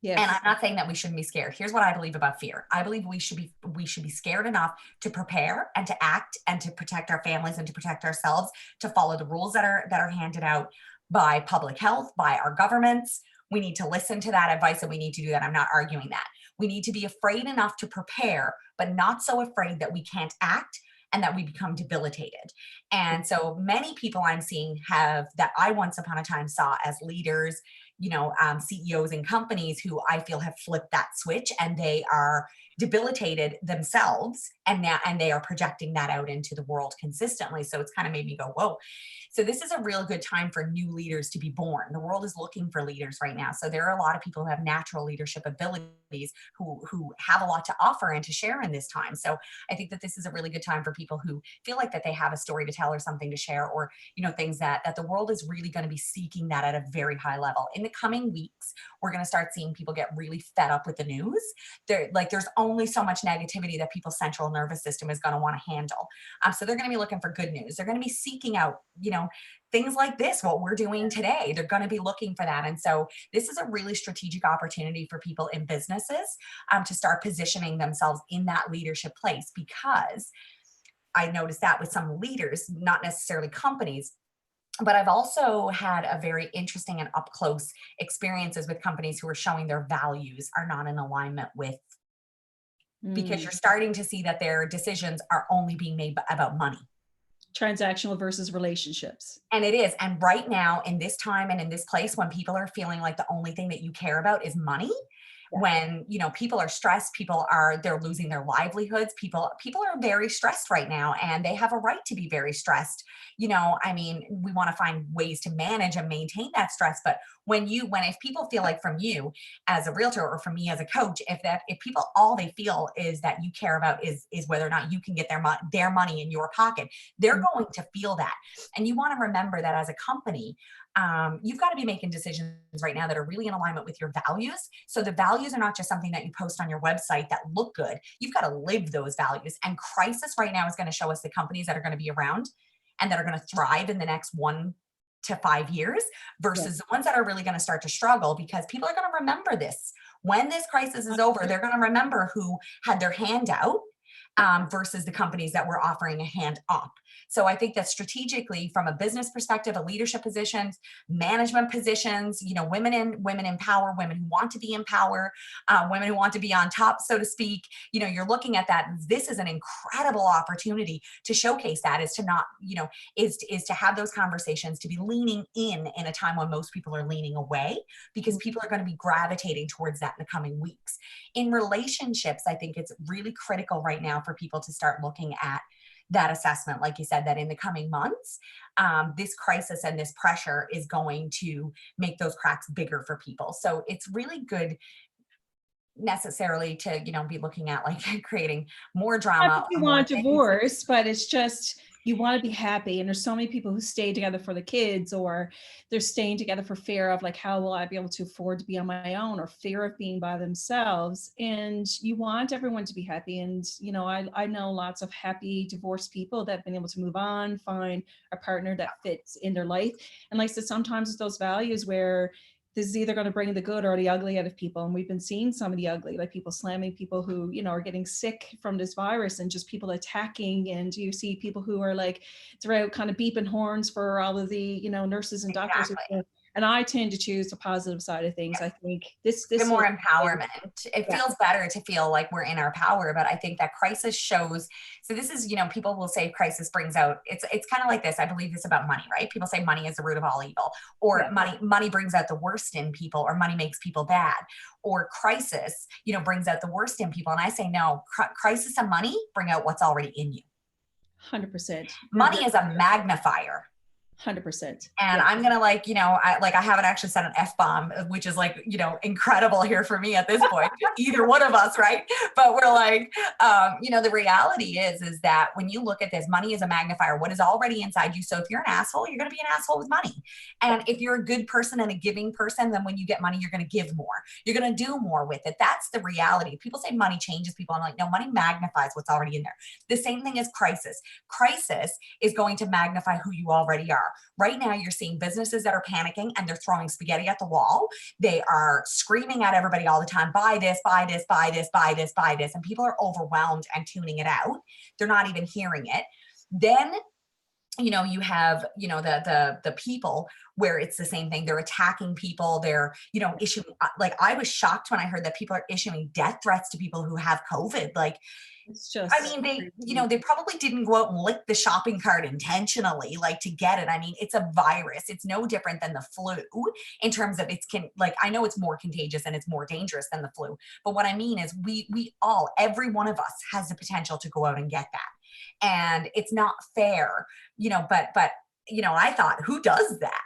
Yes. And I'm not saying that we shouldn't be scared. Here's what I believe about fear. I believe we should be scared enough to prepare and to act and to protect our families and to protect ourselves, to follow the rules that are handed out by public health, by our governments. We need to listen to that advice and we need to do that. I'm not arguing that. We need to be afraid enough to prepare, but not so afraid that we can't act and that we become debilitated. And so many people I'm seeing that I once upon a time saw as leaders, CEOs in companies, who I feel have flipped that switch, and they are debilitated themselves, and they are projecting that out into the world consistently. So it's kind of made me go, whoa. So this is a real good time for new leaders to be born. The world is looking for leaders right now. So there are a lot of people who have natural leadership abilities, who have a lot to offer and to share in this time. So I think that this is a really good time for people who feel like that they have a story to tell or something to share, or things that the world is really going to be seeking that at a very high level. In the coming weeks, we're going to start seeing people get really fed up with the news. There's only so much negativity that people's central nervous system is going to want to handle. So they're going to be looking for good news. They're going to be seeking out, things like this, what we're doing today. They're going to be looking for that. And so this is a really strategic opportunity for people in businesses to start positioning themselves in that leadership place, because I noticed that with some leaders, not necessarily companies, but I've also had a very interesting and up close experiences with companies who are showing their values are not in alignment with, because you're starting to see that their decisions are only being made about money. Transactional versus relationships. And it is. And right now, in this time and in this place, when people are feeling like the only thing that you care about is money, when people are stressed, they're losing their livelihoods, people are very stressed right now, and they have a right to be very stressed. We want to find ways to manage and maintain that stress, but if people feel like, from you as a realtor or from me as a coach, if people, all they feel is that you care about is whether or not you can get their money in your pocket, they're going to feel that. And you want to remember that as a company, you've got to be making decisions right now that are really in alignment with your values. So the values are not just something that you post on your website that look good. You've got to live those values. And crisis right now is going to show us the companies that are going to be around and that are going to thrive in the next 1 to 5 years versus the ones that are really going to start to struggle, because people are going to remember this. When this crisis is over, they're going to remember who had their hand out versus the companies that were offering a hand up. So I think that strategically, from a business perspective, a leadership positions, management positions, women in power, women who want to be in power, women who want to be on top, so to speak, you're looking at that. This is an incredible opportunity to showcase that, is to not, is to have those conversations, to be leaning in a time when most people are leaning away, because people are going to be gravitating towards that in the coming weeks. In relationships, I think it's really critical right now for people to start looking at that assessment, like you said, that in the coming months, this crisis and this pressure is going to make those cracks bigger for people. So it's really good necessarily to, be looking at like creating more Not drama. that you want divorce, but it's just, you want to be happy. And there's so many people who stay together for the kids, or they're staying together for fear of like, how will I be able to afford to be on my own, or fear of being by themselves. And you want everyone to be happy. And, I know lots of happy divorced people that have been able to move on, find a partner that fits in their life. And like I said, sometimes it's those values where this is either going to bring the good or the ugly out of people. And we've been seeing some of the ugly, like people slamming people who, are getting sick from this virus, and just people attacking. And you see people who are like throughout kind of beeping horns for all of the, nurses and doctors. Exactly. And I tend to choose the positive side of things. I think this more empowerment. It feels better to feel like we're in our power, but I think that crisis shows. So this is, people will say crisis brings out, it's kind of like this. I believe this about money, right? People say money is the root of all evil, or money brings out the worst in people, or money makes people bad, or crisis, brings out the worst in people. And I say, no, crisis and money bring out what's already in you. 100%. Money is a magnifier. 100%. And Yeah. I'm gonna like, I haven't actually said an F-bomb, which is like, incredible here for me at this point, either one of us, right? But we're like, the reality is that when you look at this, money is a magnifier, what is already inside you. So if you're an asshole, you're gonna be an asshole with money. And if you're a good person and a giving person, then when you get money, you're gonna give more. You're gonna do more with it. That's the reality. People say money changes people. I'm like, no, money magnifies what's already in there. The same thing as crisis. Crisis is going to magnify who you already are. Right now, you're seeing businesses that are panicking and they're throwing spaghetti at the wall. They are screaming at everybody all the time, buy this, buy this, buy this, buy this, buy this. And people are overwhelmed and tuning it out. They're not even hearing it. Then you have the people where it's the same thing. They're attacking people. They're issuing, like, I was shocked when I heard that people are issuing death threats to people who have COVID. Like, It's I just mean, they, crazy. they probably didn't go out and lick the shopping cart intentionally, like, to get it. I mean, it's a virus. It's no different than the flu in terms of like, I know it's more contagious and it's more dangerous than the flu. But what I mean is every one of us has the potential to go out and get that. And it's not fair, but, I thought, who does that?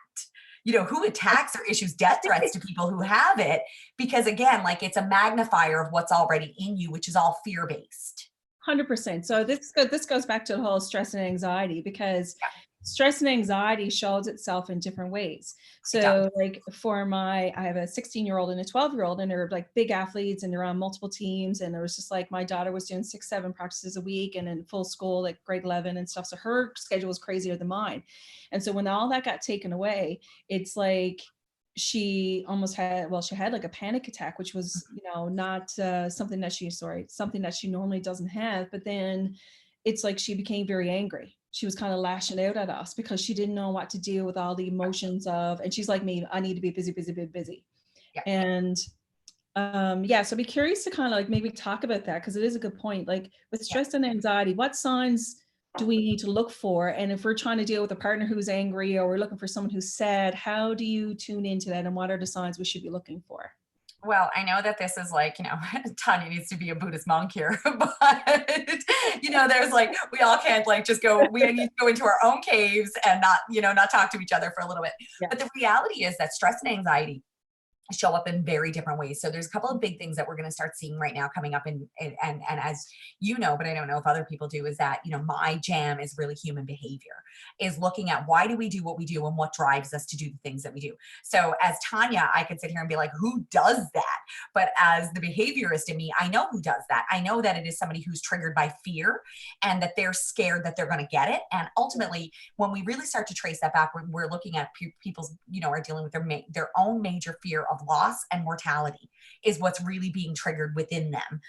Who attacks or issues death threats to people who have it? Because again, like, it's a magnifier of what's already in you, which is all fear-based. 100%. So this goes back to the whole stress and anxiety, because stress and anxiety shows itself in different ways. It does. So like I have a 16-year-old and a 12-year-old, and they're like big athletes and they're on multiple teams. And it was just like, my daughter was doing 6, 7 practices a week and in full school, like grade 11 and stuff. So her schedule was crazier than mine. And so when all that got taken away, it's like, she had like a panic attack, which was, not something that she normally doesn't have. But then it's like she became very angry. She was kind of lashing out at us because she didn't know what to do with all the emotions of, and she's like me, I need to be busy, busy, busy, busy. Yeah. And so be curious to kind of like maybe talk about that, because it is a good point. Like with stress and anxiety, what signs do we need to look for? And if we're trying to deal with a partner who's angry, or we're looking for someone who's sad, how do you tune into that? And what are the signs we should be looking for? Well, I know that this is like, Tonya needs to be a Buddhist monk here, but, there's like, we all can't like just we need to go into our own caves and not talk to each other for a little bit. Yeah. But the reality is that stress and anxiety show up in very different ways. So there's a couple of big things that we're going to start seeing right now coming up and as but I don't know if other people do, is that, my jam is really human behavior, is looking at why do we do what we do and what drives us to do the things that we do. So as Tonya, I could sit here and be like, who does that? But as the behaviorist in me, I know who does that. I know that it is somebody who's triggered by fear and that they're scared that they're going to get it. And ultimately, when we really start to trace that back, we're looking at people's, are dealing with their own major fear of loss and mortality is what's really being triggered within them.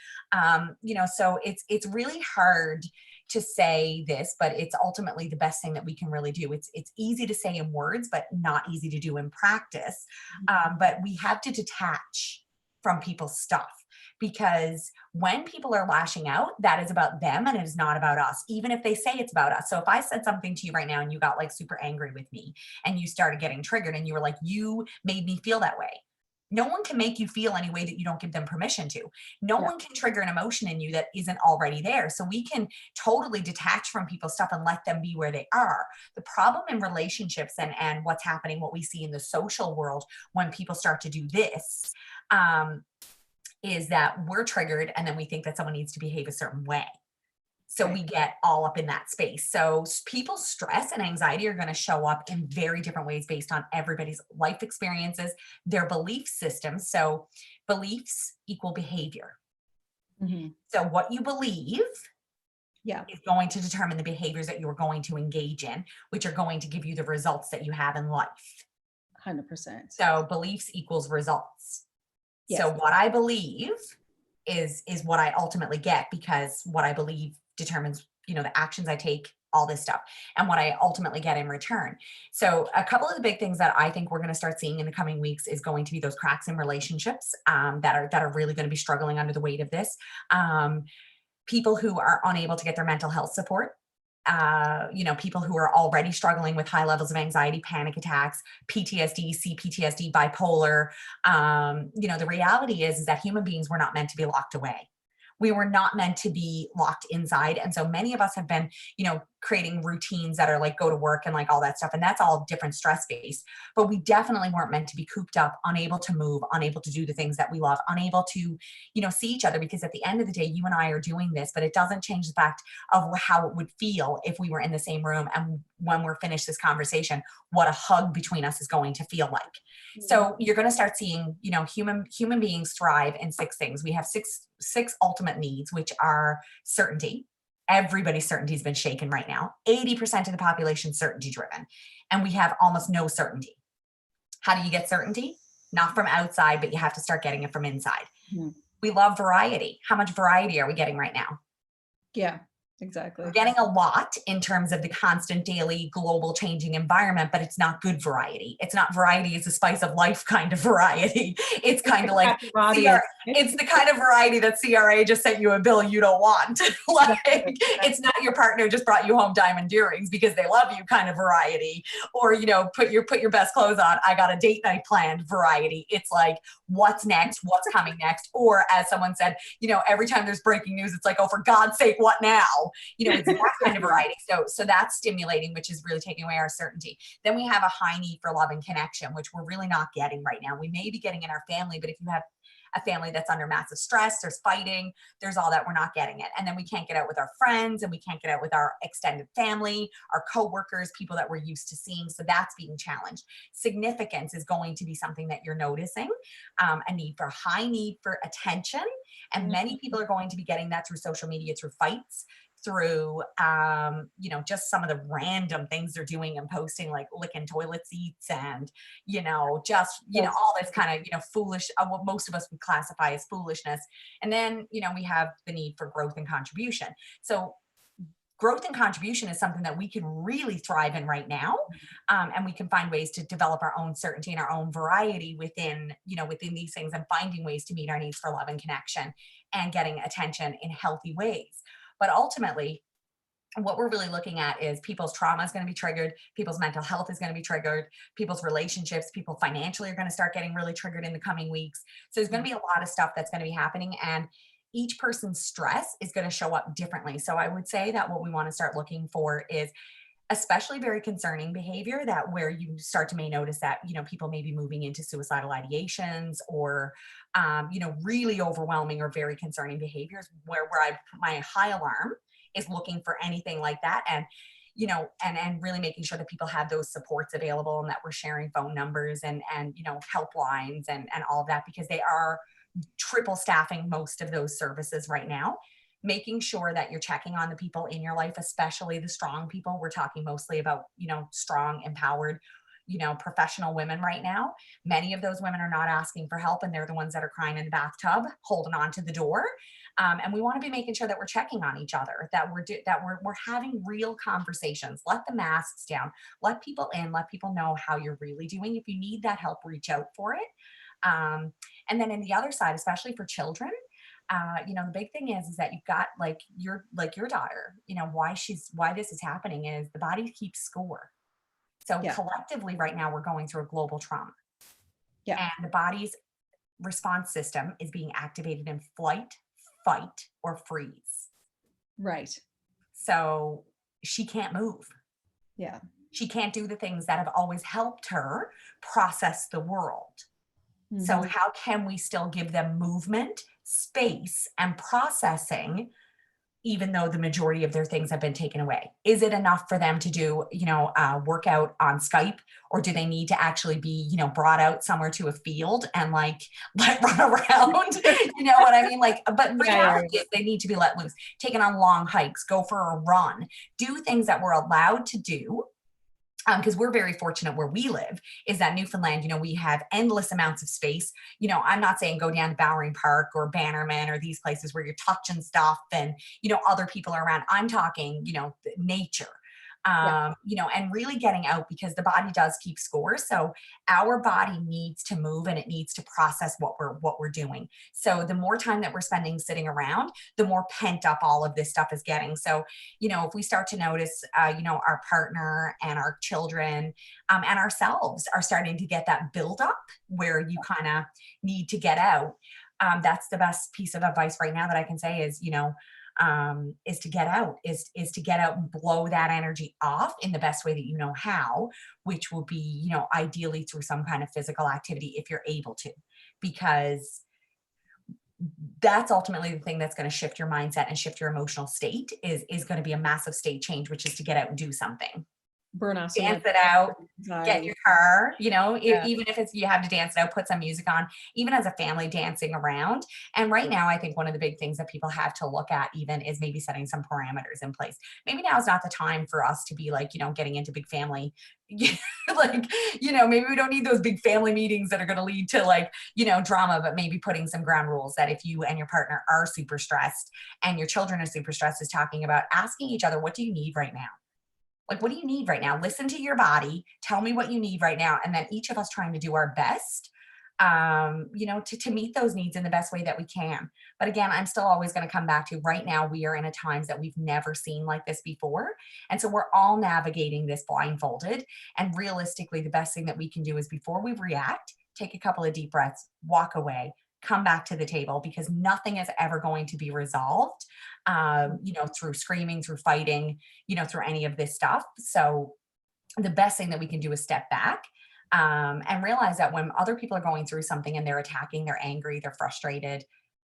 So it's really hard to say this, but it's ultimately the best thing that we can really do. It's easy to say in words, but not easy to do in practice. But we have to detach from people's stuff, because when people are lashing out, that is about them and it is not about us, even if they say it's about us. So if I said something to you right now and you got like super angry with me and you started getting triggered and you were like, you made me feel that way. No one can make you feel any way that you don't give them permission to. No one can trigger an emotion in you that isn't already there. So we can totally detach from people's stuff and let them be where they are. The problem in relationships and what's happening, what we see in the social world when people start to do this, is that we're triggered and then we think that someone needs to behave a certain way. So we get all up in that space. So people's stress and anxiety are going to show up in very different ways based on everybody's life experiences, their belief systems. So beliefs equal behavior. Mm-hmm. So what you believe Yeah. is going to determine the behaviors that you're going to engage in, which are going to give you the results that you have in life. 100%. So beliefs equals results. Yes. So what I believe is what I ultimately get, because what I believe determines, the actions I take, all this stuff, and what I ultimately get in return. So a couple of the big things that I think we're going to start seeing in the coming weeks is going to be those cracks in relationships that are really going to be struggling under the weight of this. People who are unable to get their mental health support. People who are already struggling with high levels of anxiety, panic attacks, PTSD, CPTSD, bipolar. The reality is that human beings were not meant to be locked away. We were not meant to be locked inside. And so many of us have been, creating routines that are like go to work and like all that stuff. And that's all different stress based. But we definitely weren't meant to be cooped up, unable to move, unable to do the things that we love, unable to, see each other. Because at the end of the day, you and I are doing this, but it doesn't change the fact of how it would feel if we were in the same room. And when we're finished this conversation, what a hug between us is going to feel like. So you're going to start seeing, human beings thrive in six things. We have six ultimate needs, which are certainty. Everybody's certainty has been shaken right now. 80% of the population certainty driven, and we have almost no certainty. How do you get certainty? Not from outside, but you have to start getting it from inside. Mhm. We love variety. How much variety are we getting right now? Yeah, exactly. We're getting a lot in terms of the constant daily global changing environment, but it's not good variety. It's not variety is the spice of life kind of variety. It's kind of like it's the kind of variety that CRA just sent you a bill you don't want. Like it's not your partner just brought you home diamond earrings because they love you kind of variety. Or, put your best clothes on. I got a date night planned variety. It's like, what's next? What's coming next? Or as someone said, every time there's breaking news, it's like, oh, for God's sake, what now? It's that kind of variety. So that's stimulating, which is really taking away our certainty. Then we have a high need for love and connection, which we're really not getting right now. We may be getting in our family, but if you have a family that's under massive stress, there's fighting, there's all that, we're not getting it. And then we can't get out with our friends, and we can't get out with our extended family, our coworkers, people that we're used to seeing. So that's being challenged. Significance is going to be something that you're noticing, a high need for attention. And many people are going to be getting that through social media, through fights, through just some of the random things they're doing and posting, like licking toilet seats and all this kind of foolish, what most of us would classify as foolishness. And then we have the need for growth and contribution. So growth and contribution is something that we can really thrive in right now, and we can find ways to develop our own certainty and our own variety within these things, and finding ways to meet our needs for love and connection and getting attention in healthy ways. But ultimately, what we're really looking at is people's trauma is going to be triggered, people's mental health is going to be triggered, people's relationships, people financially are going to start getting really triggered in the coming weeks. So there's going to be a lot of stuff that's going to be happening, and each person's stress is going to show up differently. So I would say that what we want to start looking for is especially very concerning behavior, that where you start to may notice that people may be moving into suicidal ideations, or really overwhelming or very concerning behaviors, where I put my high alarm is looking for anything like that. And and really making sure that people have those supports available, and that we're sharing phone numbers and helplines and all of that, because they are triple staffing most of those services right now. Making sure that you're checking on the people in your life, especially the strong people. We're talking mostly about, strong, empowered, professional women right now. Many of those women are not asking for help, and they're the ones that are crying in the bathtub, holding on to the door. And we want to be making sure that we're checking on each other, that we're having real conversations. Let the masks down, let people in, let people know how you're really doing. If you need that help, reach out for it. And then in the other side, especially for children, the big thing is that you've got like your daughter, why this is happening is the body keeps score. So collectively right now we're going through a global trauma. Yeah. And the body's response system is being activated in flight, fight, or freeze. Right. So she can't move. Yeah. She can't do the things that have always helped her process the world. Mm-hmm. So how can we still give them movement, space, and processing, even though the majority of their things have been taken away? Is it enough for them to do, workout on Skype, or do they need to actually be, brought out somewhere to a field and like run around? You know what I mean? But reality is they need to be let loose, taken on long hikes, go for a run, do things that we're allowed to do. Because we're very fortunate where we live is that Newfoundland, we have endless amounts of space. I'm not saying go down to Bowring Park or Bannerman or these places where you're touching stuff and, other people are around. I'm talking, nature. And really getting out, because the body does keep score. So our body needs to move, and it needs to process what we're doing. So the more time that we're spending sitting around, the more pent up all of this stuff is getting. So, if we start to notice, our partner and our children and ourselves are starting to get that buildup where you kind of need to get out. That's the best piece of advice right now that I can say is, is to get out, is to get out and blow that energy off in the best way that you know how, which will be, ideally through some kind of physical activity if you're able to, because that's ultimately the thing that's going to shift your mindset and shift your emotional state, is going to be a massive state change, which is to get out and do something. Burn off some of Dance that it out, get in anxiety. your car, Yeah. even if it's you have to dance it out, put some music on, even as a family dancing around. And right now, I think one of the big things that people have to look at even is maybe setting some parameters in place. Maybe now is not the time for us to be like, getting into big family. Like, maybe we don't need those big family meetings that are going to lead to like, drama, but maybe putting some ground rules that if you and your partner are super stressed and your children are super stressed, is talking about asking each other, what do you need right now? Like, what do you need right now? Listen to your body. Tell me what you need right now. And then each of us trying to do our best, to meet those needs in the best way that we can. But again, I'm still always going to come back to right now, we are in a times that we've never seen like this before. And so we're all navigating this blindfolded. And realistically, the best thing that we can do is before we react, take a couple of deep breaths, walk away, come back to the table, because nothing is ever going to be resolved, through screaming, through fighting, through any of this stuff. So the best thing that we can do is step back, and realize that when other people are going through something and they're attacking, they're angry, they're frustrated,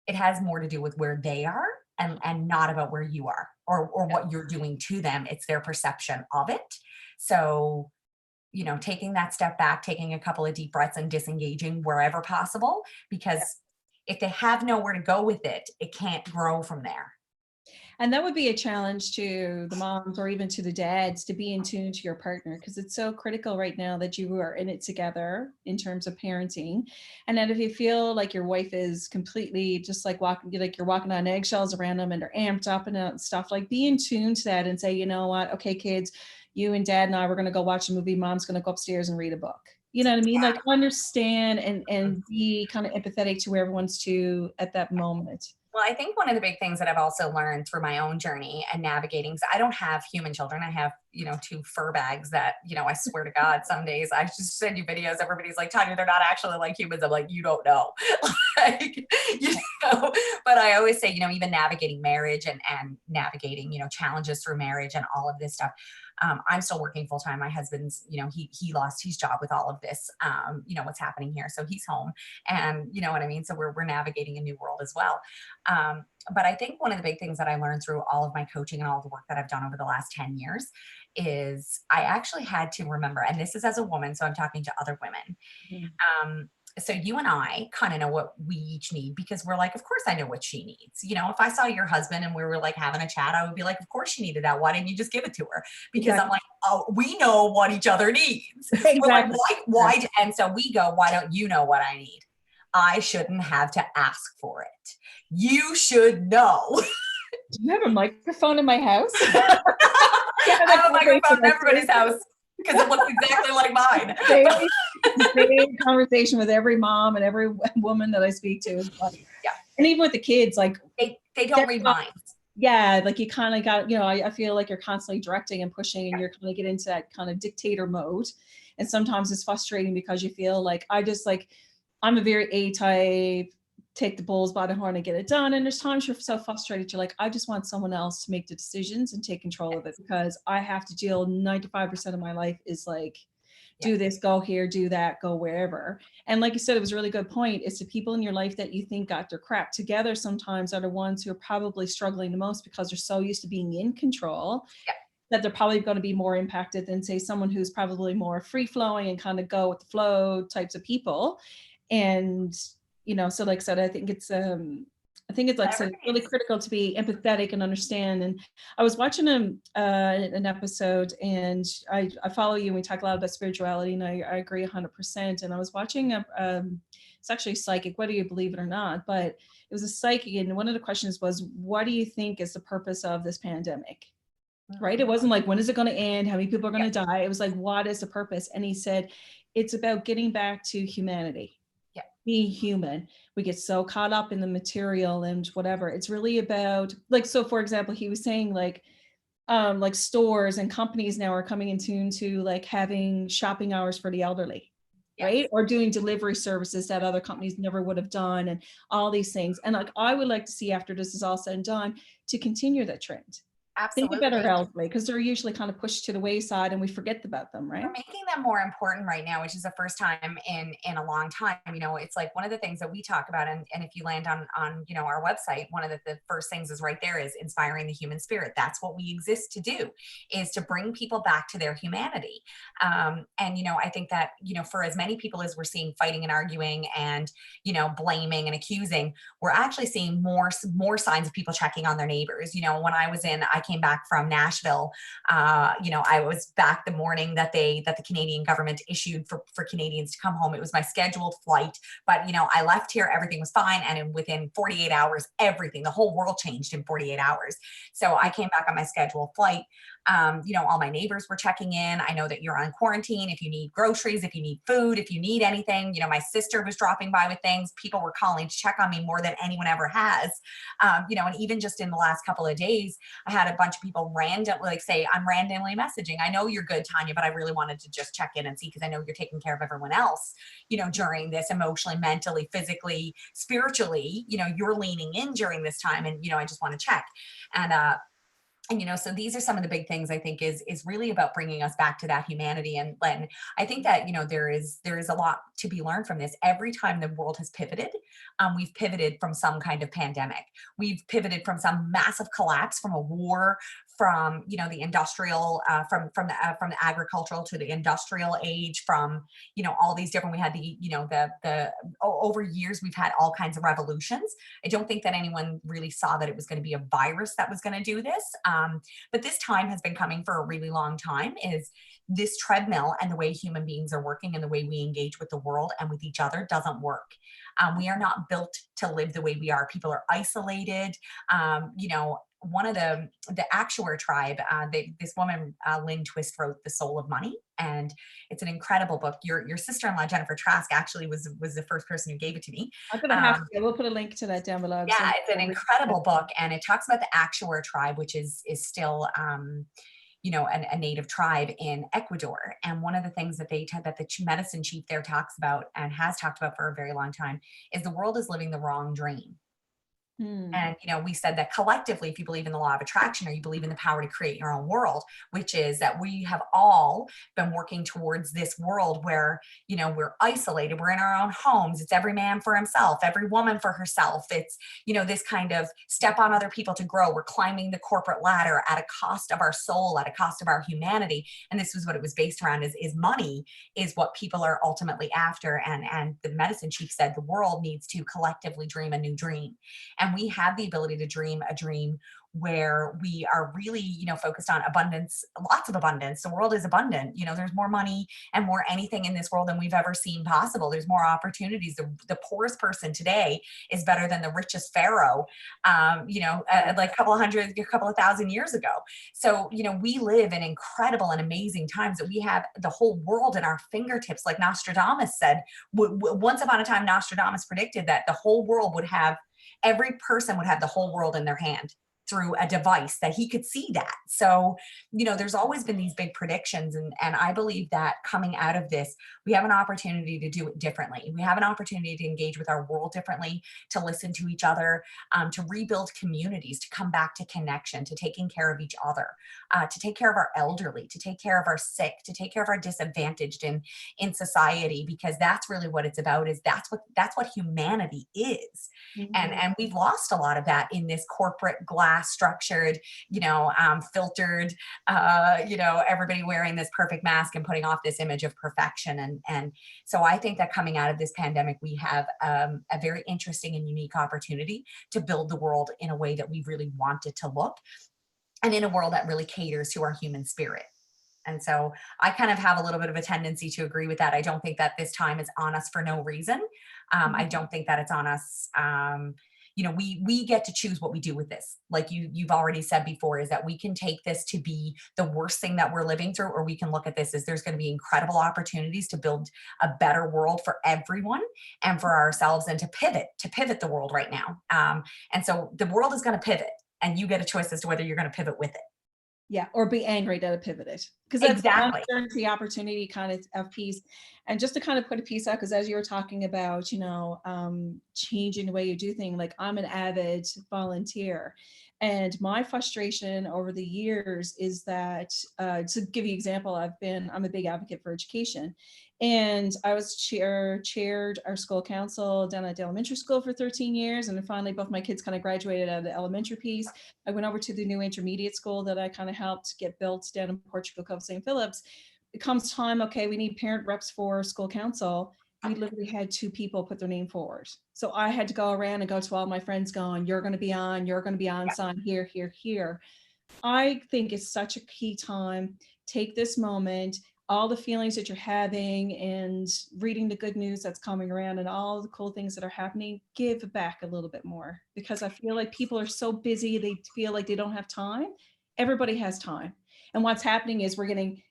it has more to do with where they are, and not about where you are, or what you're doing to them. It's their perception of it. So, taking that step back, taking a couple of deep breaths and disengaging wherever possible, because if they have nowhere to go with it, it can't grow from there. And that would be a challenge to the moms or even to the dads to be in tune to your partner, because it's so critical right now that you are in it together in terms of parenting. And then if you feel like your wife is completely just like you're walking on eggshells around them and they're amped up and stuff, like be in tune to that and say, you know what, okay, kids, you and dad and I, we're going to go watch a movie. Mom's going to go upstairs and read a book. You know what I mean? Like understand and be kind of empathetic to where everyone's to at that moment. Well, I think one of the big things that I've also learned through my own journey and navigating, so I don't have human children. I have, two fur bags that, I swear to God, some days I just send you videos. Everybody's like, Tonya, they're not actually like humans. I'm like, you don't know. like, but I always say, even navigating marriage and navigating, challenges through marriage and all of this stuff. I'm still working full time. My husband's, he lost his job with all of this, what's happening here. So he's home, and you know what I mean? So we're navigating a new world as well. But I think one of the big things that I learned through all of my coaching and all the work that I've done over the last 10 years is I actually had to remember, and this is as a woman, so I'm talking to other women. Mhm. So you and I kind of know what we each need, because we're like, of course I know what she needs. If I saw your husband and we were like having a chat, I would be like, of course she needed that. Why didn't you just give it to her? Because I'm Exactly. like, oh, we know what each other needs. We're like, Exactly. why? And so we go, why don't you know what I need? I shouldn't have to ask for it. You should know. Do you have a microphone in my house? I have a microphone in everybody's house because it looks exactly like mine. Same conversation with every mom and every woman that I speak to is like, Yeah. and even with the kids, like they don't read minds. Yeah, like you kind of got, I feel like you're constantly directing and pushing, and you're kind of get into that kind of dictator mode. And sometimes it's frustrating because you feel like I'm a very A type, take the bulls by the horn and get it done. And there's times you're so frustrated, you're like, I just want someone else to make the decisions and take control of it, because I have to deal 95% of my life is like, do this, go here, do that, go wherever. And like you said, it was a really good point. It's the people in your life that you think got their crap together sometimes are the ones who are probably struggling the most, because they're so used to being in control that they're probably going to be more impacted than say someone who's probably more free flowing and kind of go with the flow types of people. And, so like I said, I think it's like I said, it's really critical to be empathetic and understand. And I was watching an episode, and I follow you and we talk a lot about spirituality, and I agree 100%. And I was watching it's actually psychic, whether you believe it or not, but it was a psychic. And one of the questions was, what do you think is the purpose of this pandemic? Right? It wasn't like, when is it going to end? How many people are going to die? It was like, what is the purpose? And he said, it's about getting back to humanity. Being human. We get so caught up in the material and whatever. It's really about, like, so for example, he was saying like stores and companies now are coming in tune to like having shopping hours for the elderly. right? Yes. Or doing delivery services that other companies never would have done, and all these things. And like, I would like to see, after this is all said and done, to continue that trend. Think about our Absolutely. elderly, because they're usually kind of pushed to the wayside and we forget about them, right? We're making them more important right now, which is the first time in a long time. It's like one of the things that we talk about, and if you land on our website, one of the first things is right there is inspiring the human spirit. That's what we exist to do, is to bring people back to their humanity. And I think that for as many people as we're seeing fighting and arguing and blaming and accusing, we're actually seeing more signs of people checking on their neighbors. When I came back from Nashville, I was back the morning that the Canadian government issued for Canadians to come home. It was my scheduled flight, but I left here, everything was fine, and within 48 hours, the whole world changed in 48 hours. So I came back on my scheduled flight. All my neighbors were checking in. I know that you're on quarantine. If you need groceries, if you need food, if you need anything, my sister was dropping by with things. People were calling to check on me more than anyone ever has. And even just in the last couple of days, I had a bunch of people say, I'm randomly messaging. I know you're good, Tonya, but I really wanted to just check in and see, because I know you're taking care of everyone else, during this, emotionally, mentally, physically, spiritually, you're leaning in during this time. And, I just want to check. And, so these are some of the big things I think is really about bringing us back to that humanity. And I think that there is a lot to be learned from this. Every time the world has pivoted, we've pivoted from some kind of pandemic. We've pivoted from some massive collapse, from a war, from the industrial, from the agricultural to the industrial age, from all these different. We had over years we've had all kinds of revolutions. I don't think that anyone really saw that it was going to be a virus that was going to do this. But this time has been coming for a really long time, is this treadmill, and the way human beings are working and the way we engage with the world and with each other doesn't work. We are not built to live the way we are. People are isolated. One of the Actuar tribe, this woman, Lynn Twist, wrote The Soul of Money, and it's an incredible book. Your sister-in-law, Jennifer Trask, actually was the first person who gave it to me. I'm gonna have to. We'll put a link to that down below. Yeah, it's an incredible book, and it talks about the Actuar tribe, which is still a native tribe in Ecuador. And one of the things that the medicine chief there talks about, and has talked about for a very long time, is the world is living the wrong dream. Hmm. And, we said that collectively, if you believe in the law of attraction, or you believe in the power to create your own world, which is that we have all been working towards this world where, we're isolated, we're in our own homes. It's every man for himself, every woman for herself. It's, this kind of step on other people to grow. We're climbing the corporate ladder at a cost of our soul, at a cost of our humanity. And this was what it was based around, is money is what people are ultimately after. And the medicine chief said the world needs to collectively dream a new dream. And we have the ability to dream a dream where we are really, focused on abundance, lots of abundance. The world is abundant. There's more money and more anything in this world than we've ever seen possible. There's more opportunities. The poorest person today is better than the richest pharaoh, like a couple of thousand years ago. So, we live in incredible and amazing times, that we have the whole world in our fingertips. Like Nostradamus said, once upon a time, Nostradamus predicted that every person would have the whole world in their hand through a device, that he could see that. So, there's always been these big predictions. And I believe that coming out of this, we have an opportunity to do it differently. We have an opportunity to engage with our world differently, to listen to each other, to rebuild communities, to come back to connection, to taking care of each other, to take care of our elderly, to take care of our sick, to take care of our disadvantaged in society, because that's really what it's about. That's what humanity is. Mhm. And we've lost a lot of that in this corporate glass structured, filtered, everybody wearing this perfect mask and putting off this image of perfection. And so I think that coming out of this pandemic, we have a very interesting and unique opportunity to build the world in a way that we really want it to look, and in a world that really caters to our human spirit. And so I kind of have a little bit of a tendency to agree with that. I don't think that this time is on us for no reason. I Mhm. don't think that it's on us. We get to choose what we do with this. Like you've already said before, is that we can take this to be the worst thing that we're living through, or we can look at this as there's going to be incredible opportunities to build a better world for everyone and for ourselves, and to pivot the world right now. And so the world is going to pivot, and you get a choice as to whether you're going to pivot with it. Yeah, or be angry that it pivoted, because that's the Exactly. uncertainty opportunity kind of piece. And just to kind of put a piece out, because as you were talking about, changing the way you do things, like I'm an avid volunteer, and my frustration over the years is that, to give you an example, I'm a big advocate for education, and I was chaired our school council down at the elementary school for 13 years, and then finally both my kids kind of graduated out of the elementary piece. I went over to the new intermediate school that I kind of helped get built down in Portugal, Cove St. Philip's. It comes time, okay, we need parent reps for school council. We literally had 2 people put their name forward. So I had to go around and go to all my friends going, you're going to be on, Yeah. sign here, here, here. I think it's such a key time. Take this moment, all the feelings that you're having and reading the good news that's coming around and all the cool things that are happening, give back a little bit more, because I feel like people are so busy, they feel like they don't have time. Everybody has time. And what's happening is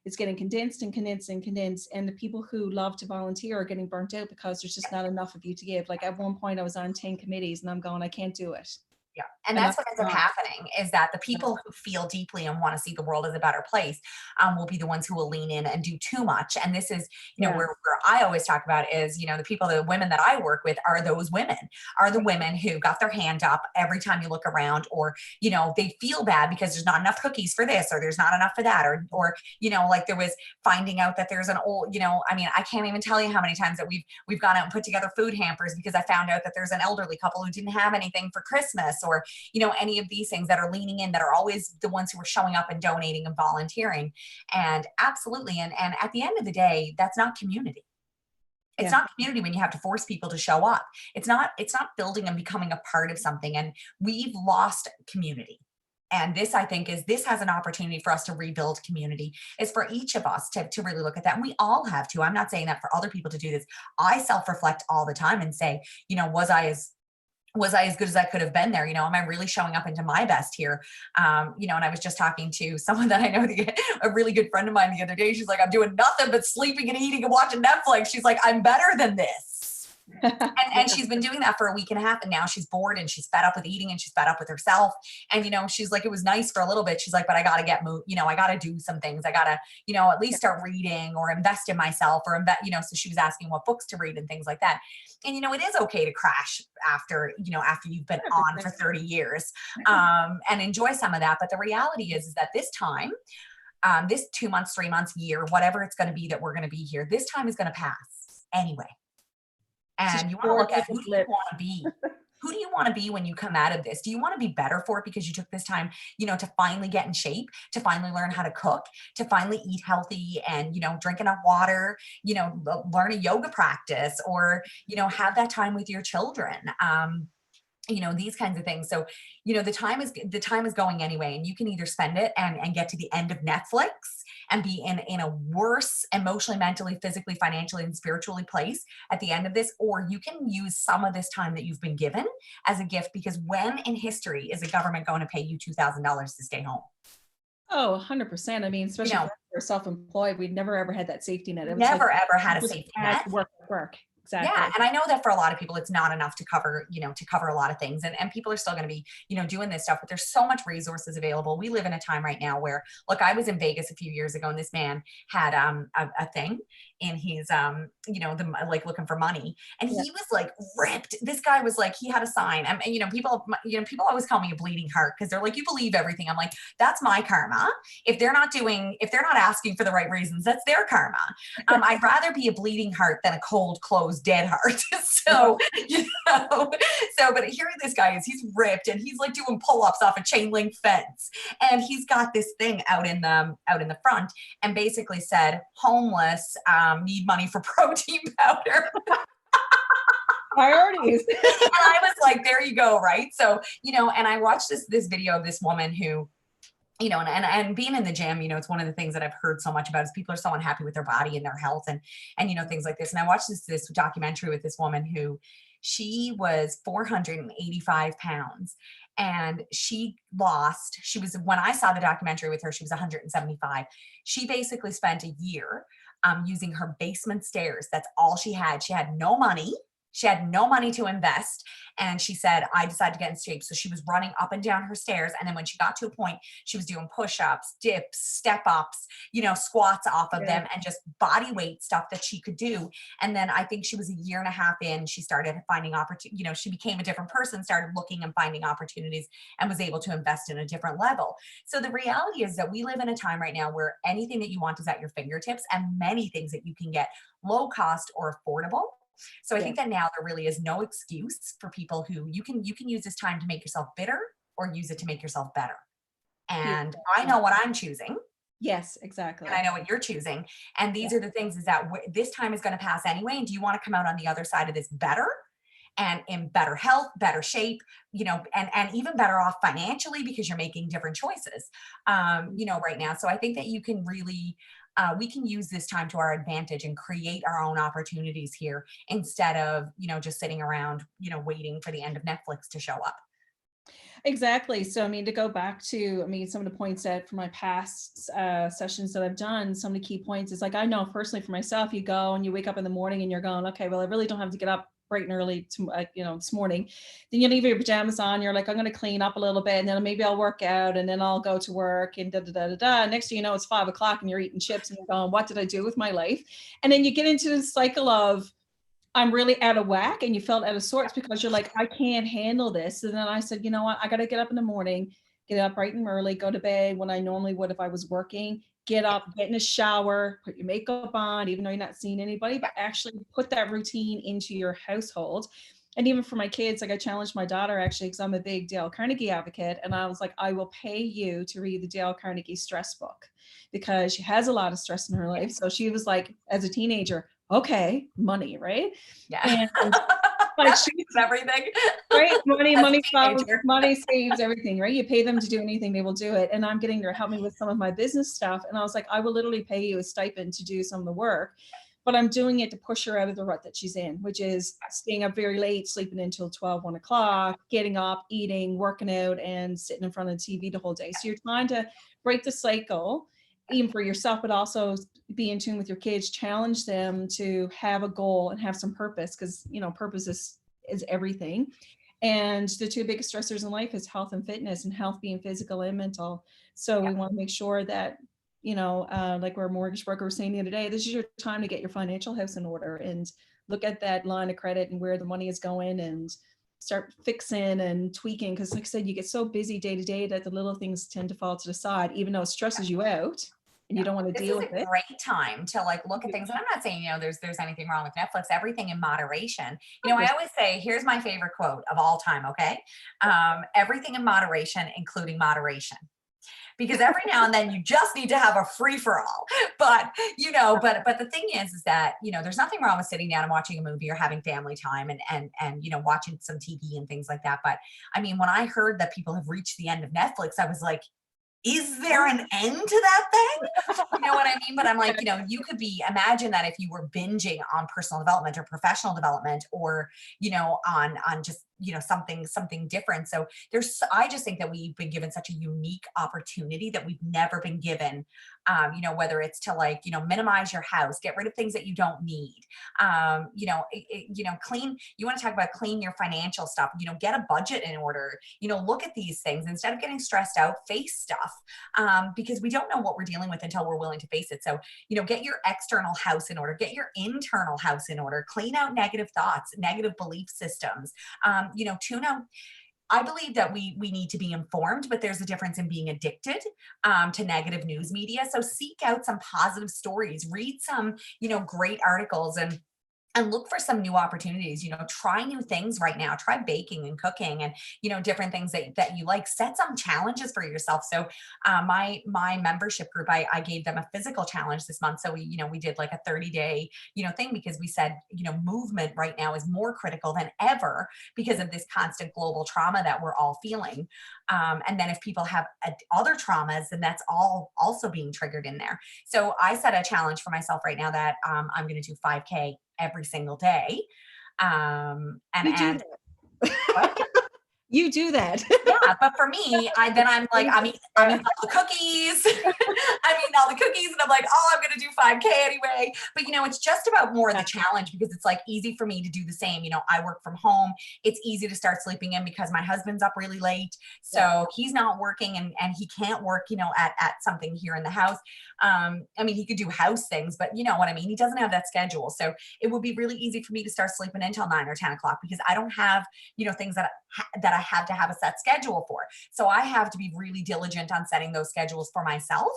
it's getting condensed and condensed and condensed. And the people who love to volunteer are getting burnt out because there's just not enough of you to give. Like at one point I was on 10 committees and I'm going, I can't do it. Yeah. And And that's that's what ends up not. happening is that the people who feel deeply and want to see the world as a better place will be the ones who will lean in and do too much. And this is, Yeah. where I always talk about is, the women that I work with are those women, are the women who got their hand up every time you look around, or, they feel bad because there's not enough cookies for this, or there's not enough for that, or, like there was finding out that there's an old, I mean, I can't even tell you how many times that we've gone out and put together food hampers because I found out that there's an elderly couple who didn't have anything for Christmas, or any of these things that are leaning in, that are always the ones who are showing up and donating and volunteering. And absolutely, and at the end of the day, that's not community. It's Yeah. not community when you have to force people to show up. It's not building and becoming a part of something. And we've lost community. And this has an opportunity for us to rebuild community. Is for each of us to really look at that. And we all have to. I'm not saying that for other people to do this. I self-reflect all the time and say, was I as good as I could have been there? Am I really showing up into my best here? And I was just talking to someone that I know, a really good friend of mine the other day. She's like, I'm doing nothing but sleeping and eating and watching Netflix. She's like, I'm better than this. And she's been doing that for a week and a half. And now she's bored and she's fed up with eating and she's fed up with herself. And, she's like, it was nice for a little bit. She's like, but I got to get moved. I got to do some things. I got to, at least start reading or invest in myself or invest, so she was asking what books to read and things like that. And, it is okay to crash after you've been on for 30 years, and enjoy some of that. But the reality is that this time, this 2 months, 3 months, year, whatever it's going to be that we're going to be here, this time is going to pass anyway. And you want to look at, who do you want to be? Who do you want to be when you come out of this? Do you want to be better for it because you took this time, to finally get in shape, to finally learn how to cook, to finally eat healthy and, drink enough water, learn a yoga practice, or, have that time with your children? These kinds of things. So, the time is going anyway, and you can either spend it and get to the end of Netflix and be in a worse emotionally, mentally, physically, financially, and spiritually place at the end of this, or you can use some of this time that you've been given as a gift, because when in history is a government going to pay you $2,000 to stay home? Oh, 100%. I mean, especially for self-employed, we'd never ever had that safety net. It was like never ever had a just safety had net. to work. Yeah. Exactly. And I know that for a lot of people, it's not enough to cover, a lot of things. And people are still going to be, doing this stuff, but there's so much resources available. We live in a time right now where, look, I was in Vegas a few years ago, and this man had a thing in his, like looking for money. And Yeah. he was like ripped. This guy was like, he had a sign. And, people always call me a bleeding heart because they're like, you believe everything. I'm like, that's my karma. If they're not asking for the right reasons, that's their karma. I'd rather be a bleeding heart than a cold, closed, dead heart. So, but here this guy is, he's ripped and he's like doing pull-ups off a chain link fence. And he's got this thing out in the front, and basically said, homeless, need money for protein powder. Priorities. And I was like, there you go. Right. So, and I watched this video of this woman who, and being in the gym, it's one of the things that I've heard so much about is people are so unhappy with their body and their health and things like this. And I watched this documentary with this woman who, she was 485 pounds, and when I saw the documentary with her, she was 175. She basically spent a year using her basement stairs. That's all she had. She had no money. She had no money to invest. And she said, I decided to get in shape. So she was running up and down her stairs. And then when she got to a point, she was doing push-ups, dips, step ups, squats off of Yeah. them, and just body weight stuff that she could do. And then I think she was a year and a half in, she started finding opportunity, she became a different person, started looking and finding opportunities, and was able to invest in a different level. So the reality is that we live in a time right now where anything that you want is at your fingertips, and many things that you can get low cost or affordable. So I Yeah. think that now there really is no excuse for people who you can use this time to make yourself bitter or use it to make yourself better. And Beautiful. I know what I'm choosing, Yes, and I exactly. know what you're choosing. And Yeah. these are the things, is that this time is going to pass anyway. And do you want to come out on the other side of this better and in better health, better shape, and even better off financially because you're making different choices, right now. So I think that you can really, we can use this time to our advantage and create our own opportunities here instead of, just sitting around, waiting for the end of Netflix to show up. Exactly. So, I mean, to go back to, I mean, some of the points that from my past sessions that I've done, some of the key points is like, I know personally for myself, you go and you wake up in the morning and you're going, okay, well, I really don't have to get up bright and early to, this morning. Then you leave your pajamas on, you're like, I'm going to clean up a little bit and then maybe I'll work out and then I'll go to work and da da da da da. Next thing you know, it's 5 o'clock and you're eating chips and you're going, what did I do with my life? And then you get into this cycle of, I'm really out of whack, and you felt out of sorts because you're like, I can't handle this. And then I said, you know what? I got to get up in the morning, get up bright and early, go to bed when I normally would if I was working, get Yeah, up, get in a shower, put your makeup on, even though you're not seeing anybody, yeah, but actually put that routine into your household. And even for my kids, like I challenged my daughter actually, because I'm a big Dale Carnegie advocate. And I was like, I will pay you to read the Dale Carnegie stress book because she has a lot of stress in her yeah, life. So she was like, as a teenager, okay, money, right? yeah. And like That she, fixes everything. right, money, As a money follows, teenager. money saves everything, right? You pay them to do anything, they will do it. And I'm getting her to help me with some of my business stuff. And I was like, I will literally pay you a stipend to do some of the work, but I'm doing it to push her out of the rut that she's in, which is staying up very late, sleeping until 12, 1 o'clock, getting up, eating, working out, and sitting in front of the TV the whole day. So you're trying to break the cycle, even for yourself, but also be in tune with your kids, challenge them to have a goal and have some purpose, because purpose is everything. And the two biggest stressors in life is health and fitness, and health being physical and mental. So Yeah. we want to make sure that, like our mortgage broker was saying the other day, this is your time to get your financial house in order and look at that line of credit and where the money is going and start fixing and tweaking. Because like I said, you get so busy day to day that the little things tend to fall to the side, even though it stresses you out and Yeah. you don't want to This deal is with a it. great time to like look at things. And I'm not saying, there's anything wrong with Netflix, everything in moderation. I always say, here's my favorite quote of all time. Okay. Everything in moderation, including moderation. Because every now and then you just need to have a free for all. But but the thing is that there's nothing wrong with sitting down and watching a movie or having family time and watching some TV and things like that. But I mean, when I heard that people have reached the end of Netflix, I was like, is there an end to that thing? You know what I mean? But I'm like, you could imagine that if you were binging on personal development or professional development, or, on just, something different. So I just think that we've been given such a unique opportunity that we've never been given, whether it's to like, minimize your house, get rid of things that you don't need, clean, you want to talk about clean your financial stuff, get a budget in order, look at these things instead of getting stressed out, face stuff, because we don't know what we're dealing with until we're willing to face it. So, get your external house in order, get your internal house in order, clean out negative thoughts, negative belief systems, tune out. I believe that we need to be informed, but there's a difference in being addicted to negative news media. So seek out some positive stories, read some, great articles, and look for some new opportunities, try new things right now, try baking and cooking and, different things that you like, set some challenges for yourself. So my membership group, I gave them a physical challenge this month. So we did like a 30-day, thing, because we said, movement right now is more critical than ever because of this constant global trauma that we're all feeling. And then if people have other traumas, then that's all also being triggered in there. So I set a challenge for myself right now that I'm going to do 5K every single day. You do And what? You do that. Yeah, but for me, I'm like, I'm eating all the cookies. I'm eating all the cookies, and I'm like, oh, I'm gonna do 5K anyway. But it's just about more the challenge, because it's like easy for me to do the same. I work from home. It's easy to start sleeping in because my husband's up really late. So he's not working, and he can't work, at something here in the house. He could do house things, but you know what I mean? He doesn't have that schedule. So it would be really easy for me to start sleeping until 9 or 10 o'clock, because I don't have, things that I have to have a set schedule for. So I have to be really diligent on setting those schedules for myself.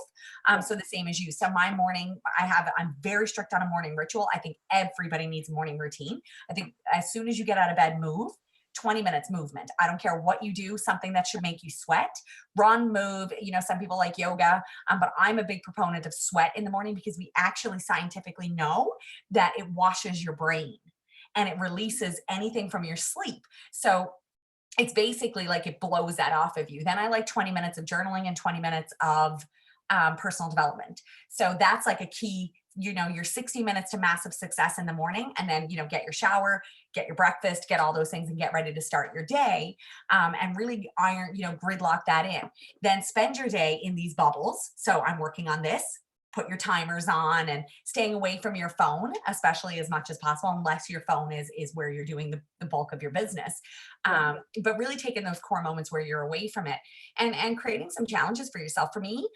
So the same as you. So my morning, I'm very strict on a morning ritual. I think everybody needs a morning routine. I think as soon as you get out of bed, move. 20 minutes movement. I don't care what you do, something that should make you sweat, run, move. Some people like yoga, but I'm a big proponent of sweat in the morning, because we actually scientifically know that it washes your brain and it releases anything from your sleep. So it's basically like it blows that off of you. Then I like 20 minutes of journaling and 20 minutes of personal development. So that's like a key, your 60 minutes to massive success in the morning. And then, get your shower, get your breakfast, get all those things, and get ready to start your day. And really gridlock that in. Then spend your day in these bubbles. So I'm working on this. Put your timers on, and staying away from your phone, especially as much as possible, unless your phone is where you're doing the bulk of your business. But really taking those core moments where you're away from it, and creating some challenges for yourself. For me,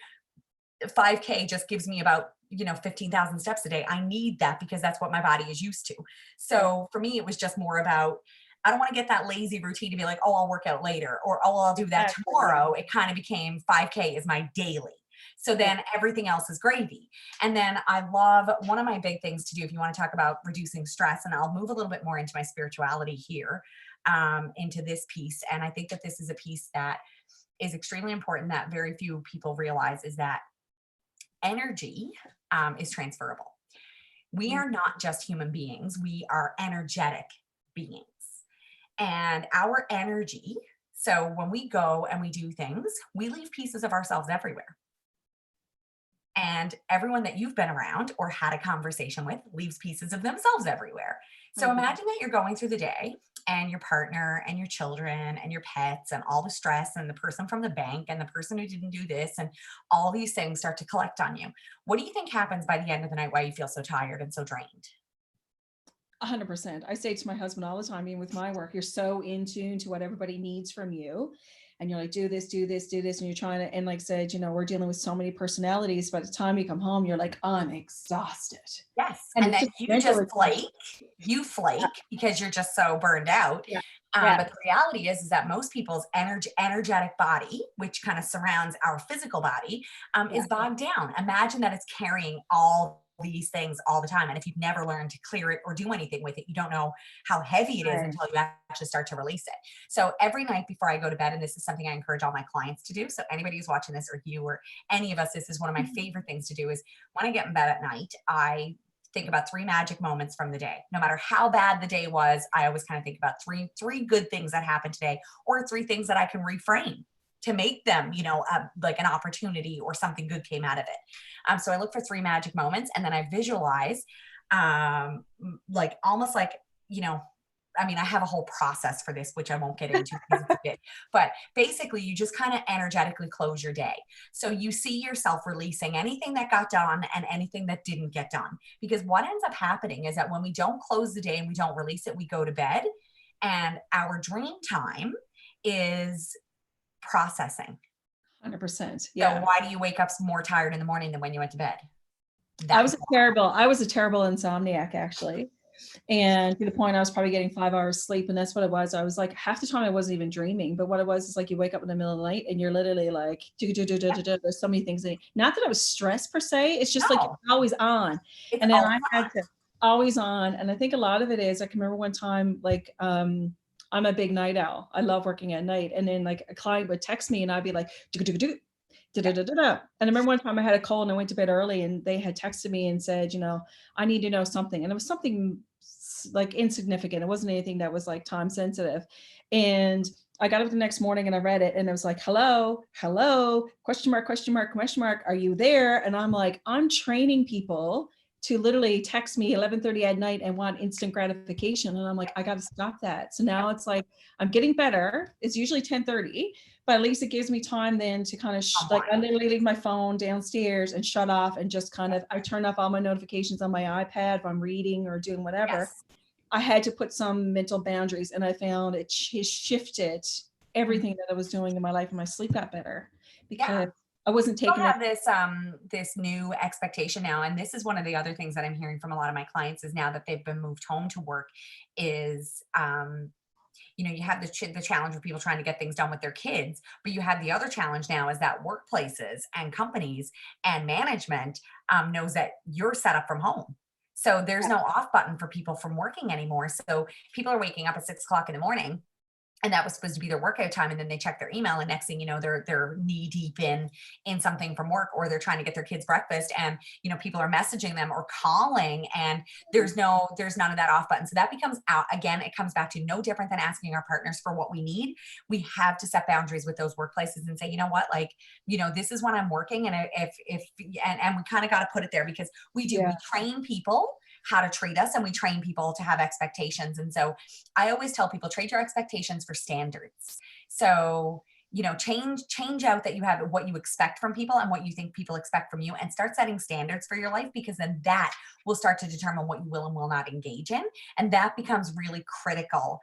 5K just gives me about 15,000 steps a day. I need that because that's what my body is used to. So for me, it was just more about, I don't want to get that lazy routine to be like, oh, I'll work out later, or oh, I'll do that tomorrow. It kind of became 5K is my daily. So then everything else is gravy. And then I love, one of my big things to do, if you want to talk about reducing stress, and I'll move a little bit more into my spirituality here, into this piece. And I think that this is a piece that is extremely important that very few people realize, is that energy is transferable. We are not just human beings. We are energetic beings. And our energy, so when we go and we do things, we leave pieces of ourselves everywhere. And everyone that you've been around or had a conversation with leaves pieces of themselves everywhere. So imagine that you're going through the day, and your partner and your children and your pets and all the stress, and the person from the bank and the person who didn't do this, and all these things start to collect on you. What do you think happens by the end of the night? Why you feel so tired and so drained? 100%. I say to my husband all the time, even with my work, you're so in tune to what everybody needs from you. And you're like, do this, do this, do this. And you're trying to, and like I said, we're dealing with so many personalities. By the time you come home, you're like, I'm exhausted. Yes. And And it's then just you mental just exhaustion. you flake because you're just so burned out. Yeah. Yeah. But the reality is that most people's energetic body, which kind of surrounds our physical body, is bogged down. Imagine that it's carrying all these things all the time. And if you've never learned to clear it or do anything with it, you don't know how heavy it is Right. until you actually start to release it. So every night before I go to bed, and this is something I encourage all my clients to do. So anybody who's watching this, or you or any of us, this is one of my favorite things to do, is when I get in bed at night, I think about 3 magic moments from the day. No matter how bad the day was, I always kind of think about three good things that happened today, or 3 things that I can reframe to make them, like an opportunity, or something good came out of it. So I look for 3 magic moments, and then I visualize, like almost like, I have a whole process for this, which I won't get into because it's a bit, but basically you just kind of energetically close your day. So you see yourself releasing anything that got done and anything that didn't get done. Because what ends up happening is that when we don't close the day and we don't release it, we go to bed, and our dream time is processing. 100%. So Yeah. why do you wake up more tired in the morning than when you went to bed? I was a terrible insomniac, actually. And to the point I was probably getting 5 hours sleep. And that's what it was. I was like, half the time I wasn't even dreaming, but what it was is like, you wake up in the middle of the night and you're literally like, there's so many things. Not that I was stressed per se. It's just like, No, it's always on. it's And then all I had to always on. And I think a lot of it is, I can remember one time, like, I'm a big night owl. I love working at night. And then like a client would text me and I'd be like, and I remember one time I had a call and I went to bed early, and they had texted me and said, I need to know something. And it was something like insignificant. It wasn't anything that was like time sensitive. And I got up the next morning and I read it, and it was like, hello, question mark, question mark, question mark. Are you there? And I'm like, I'm training people to literally text me 11:30 at night and want instant gratification. And I'm like, I got to stop that. So now it's like, I'm getting better. It's usually 10:30, but at least it gives me time then to kind of like, I literally leave my phone downstairs and shut off and just kind of, I turn off all my notifications on my iPad if I'm reading or doing whatever. Yes. I had to put some mental boundaries, and I found it shifted Mhm. everything that I was doing in my life, and my sleep got better Yeah. because I wasn't People taking it. have this new expectation now, and this is one of the other things that I'm hearing from a lot of my clients is now that they've been moved home to work is you have the challenge of people trying to get things done with their kids, but you have the other challenge now is that workplaces and companies and management knows that you're set up from home. So there's no off button for people from working anymore. So people are waking up at 6 o'clock in the morning, and that was supposed to be their workout time, and then they check their email, and next thing you know they're knee deep in something from work, or they're trying to get their kids breakfast, and people are messaging them or calling, and there's none of that off button. So that becomes out again. It comes back to no different than asking our partners for what we need. We have to set boundaries with those workplaces and say, you know what, like, this is when I'm working, and if and we kind of got to put it there because Yeah, we train people how to treat us, and we train people to have expectations. And so I always tell people trade your expectations for standards. So, change out that you have what you expect from people and what you think people expect from you, and start setting standards for your life, because then that will start to determine what you will and will not engage in. And that becomes really critical,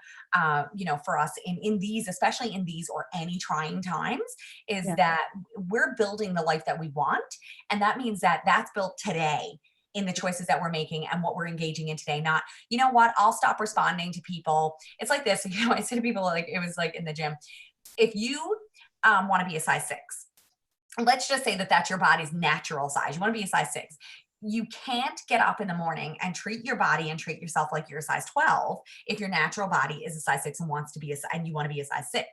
for us in these, especially in these or any trying times, is yeah, that we're building the life that we want. And that means that that's built today in the choices that we're making and what we're engaging in today. Not, you know what, I'll stop responding to people. It's like this, I say to people, like, it was like in the gym, if you want to be a size 6, let's just say that that's your body's natural size. You want to be a size 6. You can't get up in the morning and treat your body and treat yourself like you're a size 12 if your natural body is a size 6 and wants to be and you want to be a size 6.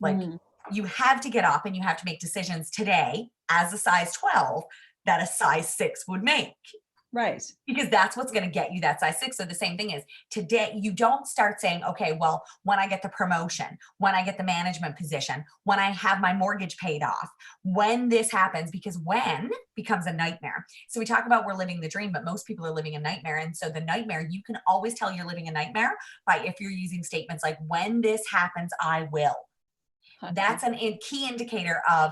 Like, mm, you have to get up and you have to make decisions today as a size 12 that a size 6 would make, right. because that's what's going to get you that size 6. So the same thing is today, you don't start saying, okay, well, when I get the promotion, when I get the management position, when I have my mortgage paid off, when this happens, because when becomes a nightmare. So we talk about we're living the dream, but most people are living a nightmare. And so the nightmare, you can always tell you're living a nightmare by if you're using statements like, when this happens, I will. That's an key indicator of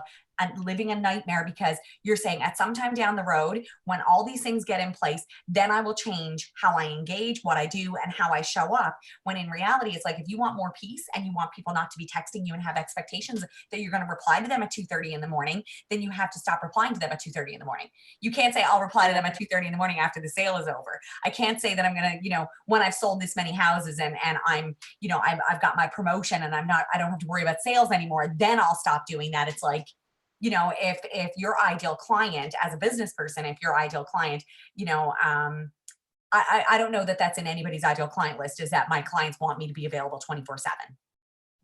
living a nightmare, because you're saying at some time down the road, when all these things get in place, then I will change how I engage, what I do, and how I show up. When in reality, it's like, if you want more peace and you want people not to be texting you and have expectations that you're going to reply to them at 2:30 in the morning, then you have to stop replying to them at 2:30 in the morning. You can't say, I'll reply to them at 2:30 in the morning after the sale is over. I can't say that I'm going to, when I've sold this many houses and I'm, I've got my promotion and I don't have to worry about sales anymore, then I'll stop doing that. It's like, if your ideal client as a business person, if your ideal client, I don't know that that's in anybody's ideal client list, is that my clients want me to be available 24/7.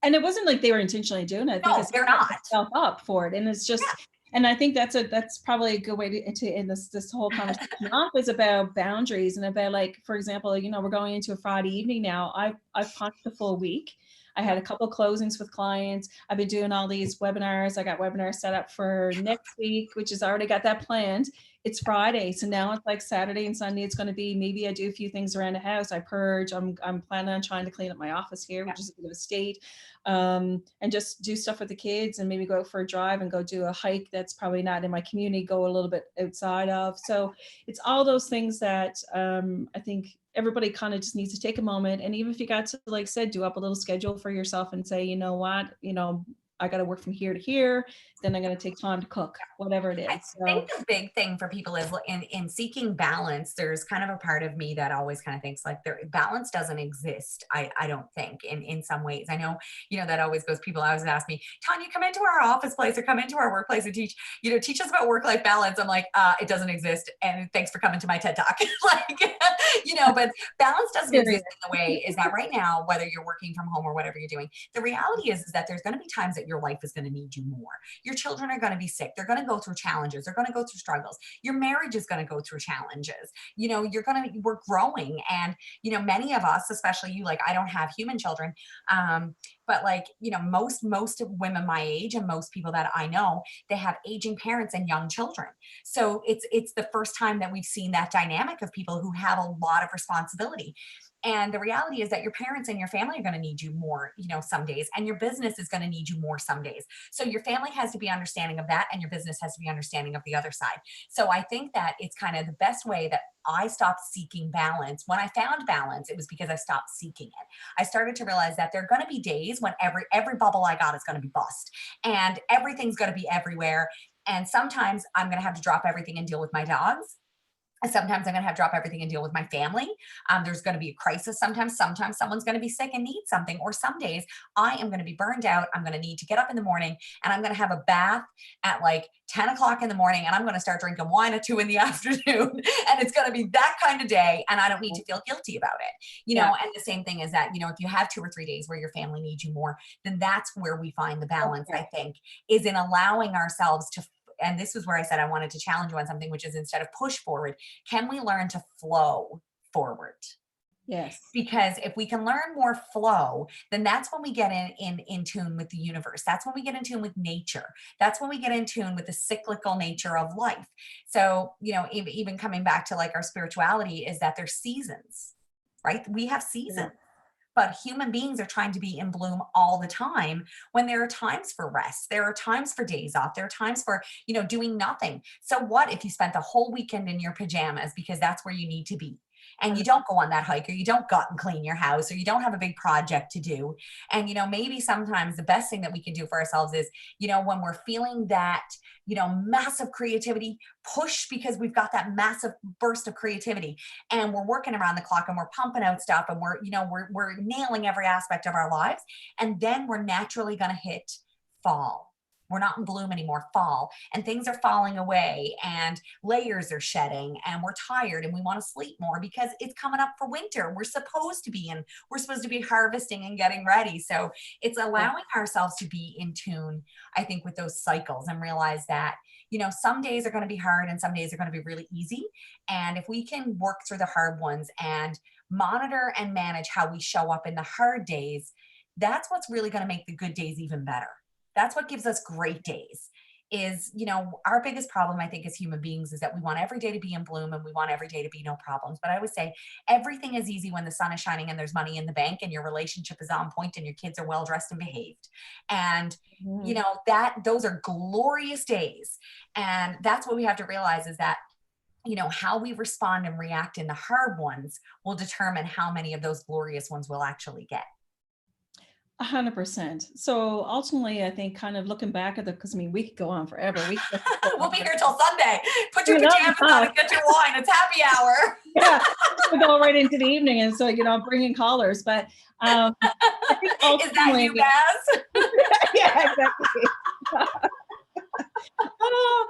And it wasn't like they were intentionally doing it. I think No, it's they're setting not. yourself up for it. And it's Yeah. just, and I think that's probably a good way to end this whole conversation off, is about boundaries and about, like, for example, we're going into a Friday evening now. I've punched the full week. I had a couple of closings with clients. I've been doing all these webinars. I got webinars set up for next week, which is already got that planned. It's Friday. So now it's like Saturday and Sunday. It's going to be, maybe I do a few things around the house. I purge. I'm planning on trying to clean up my office here, Yeah. which is a bit of a state, and just do stuff with the kids, and maybe go for a drive and go do a hike that's probably not in my community, go a little bit outside of. So it's all those things that I think everybody kind of just needs to take a moment. And even if you got to, like I said, do up a little schedule for yourself and say, you know what, I got to work from here to here, then I'm going to take time to cook, whatever it I is. think So the big thing for people is in seeking balance, there's kind of a part of me that always kind of thinks like balance doesn't exist. I don't think in some ways. I know, that always goes, people always ask me, Tonya, come into our office place or come into our workplace and teach us about work-life balance. I'm like, it doesn't exist. And thanks for coming to my TED Talk. Like, but balance doesn't exist in the way is that right now, whether you're working from home or whatever you're doing, the reality is that there's going to be times that your life is going to need you more. Your children are going to be sick. They're going to go through challenges. They're going to go through struggles. Your marriage is going to go through challenges. We're growing. And, many of us, especially you, like, I don't have human children. but like, most of women my age and most people that I know, they have aging parents and young children. So it's the first time that we've seen that dynamic of people who have a lot of responsibility. And the reality is that your parents and your family are going to need you more, some days, and your business is going to need you more some days. So your family has to be understanding of that, and your business has to be understanding of the other side. So I think that it's kind of the best way that I stopped seeking balance. When I found balance, it was because I stopped seeking it. I started to realize that there are going to be days when every bubble I got is going to be bust, and everything's going to be everywhere. And sometimes I'm going to have to drop everything and deal with my dogs. Sometimes I'm going to have to drop everything and deal with my family. There's going to be a crisis sometimes. Sometimes someone's going to be sick and need something. Or some days I am going to be burned out. I'm going to need to get up in the morning, and I'm going to have a bath at like 10 o'clock in the morning, and I'm going to start drinking wine at 2 in the afternoon. And it's going to be that kind of day. And I don't need to feel guilty about it. Yeah. And the same thing is that, if you have 2 or 3 days where your family needs you more, then that's where we find the balance, Okay. I think, is in allowing ourselves to. And this was where I said I wanted to challenge you on something, which is, instead of push forward, can we learn to flow forward? Yes. Because if we can learn more flow, then that's when we get in tune with the universe. That's when we get in tune with nature. That's when we get in tune with the cyclical nature of life. So, even coming back to like our spirituality, is that there's seasons, right? We have Yeah. seasons. But human beings are trying to be in bloom all the time, when there are times for rest. There are times for days off. There are times for, doing nothing. So what if you spent the whole weekend in your pajamas because that's where you need to be? And you don't go on that hike, or you don't go out and clean your house, or you don't have a big project to do. And, maybe sometimes the best thing that we can do for ourselves is, when we're feeling that, massive creativity push, because we've got that massive burst of creativity, and we're working around the clock, and we're pumping out stuff, and we're nailing every aspect of our lives. And then we're naturally going to hit fall. We're not in bloom anymore, fall, and things are falling away, and layers are shedding, and we're tired, and we want to sleep more because it's coming up for winter. We're supposed to be harvesting and getting ready. So it's Yeah. allowing ourselves to be in tune, I think, with those cycles, and realize that, some days are going to be hard and some days are going to be really easy. And if we can work through the hard ones and monitor and manage how we show up in the hard days, that's what's really going to make the good days even better. That's what gives us great days. Is, our biggest problem, I think, as human beings, is that we want every day to be in bloom, and we want every day to be no problems. But I would say everything is easy when the sun is shining and there's money in the bank and your relationship is on point and your kids are well dressed and behaved. And, Mhm. that those are glorious days. And that's what we have to realize, is that, how we respond and react in the hard ones will determine how many of those glorious ones we'll actually get. 100%. So ultimately, I think kind of looking back at because I mean, we could go on forever. We could go We'll be forever. here till Sunday. Put your We love to pajamas on talk. and get your wine. It's happy hour. Yeah, we go right into the evening, and so bringing callers. But I think Is that you, ultimately, Baz? yeah, exactly. Oh,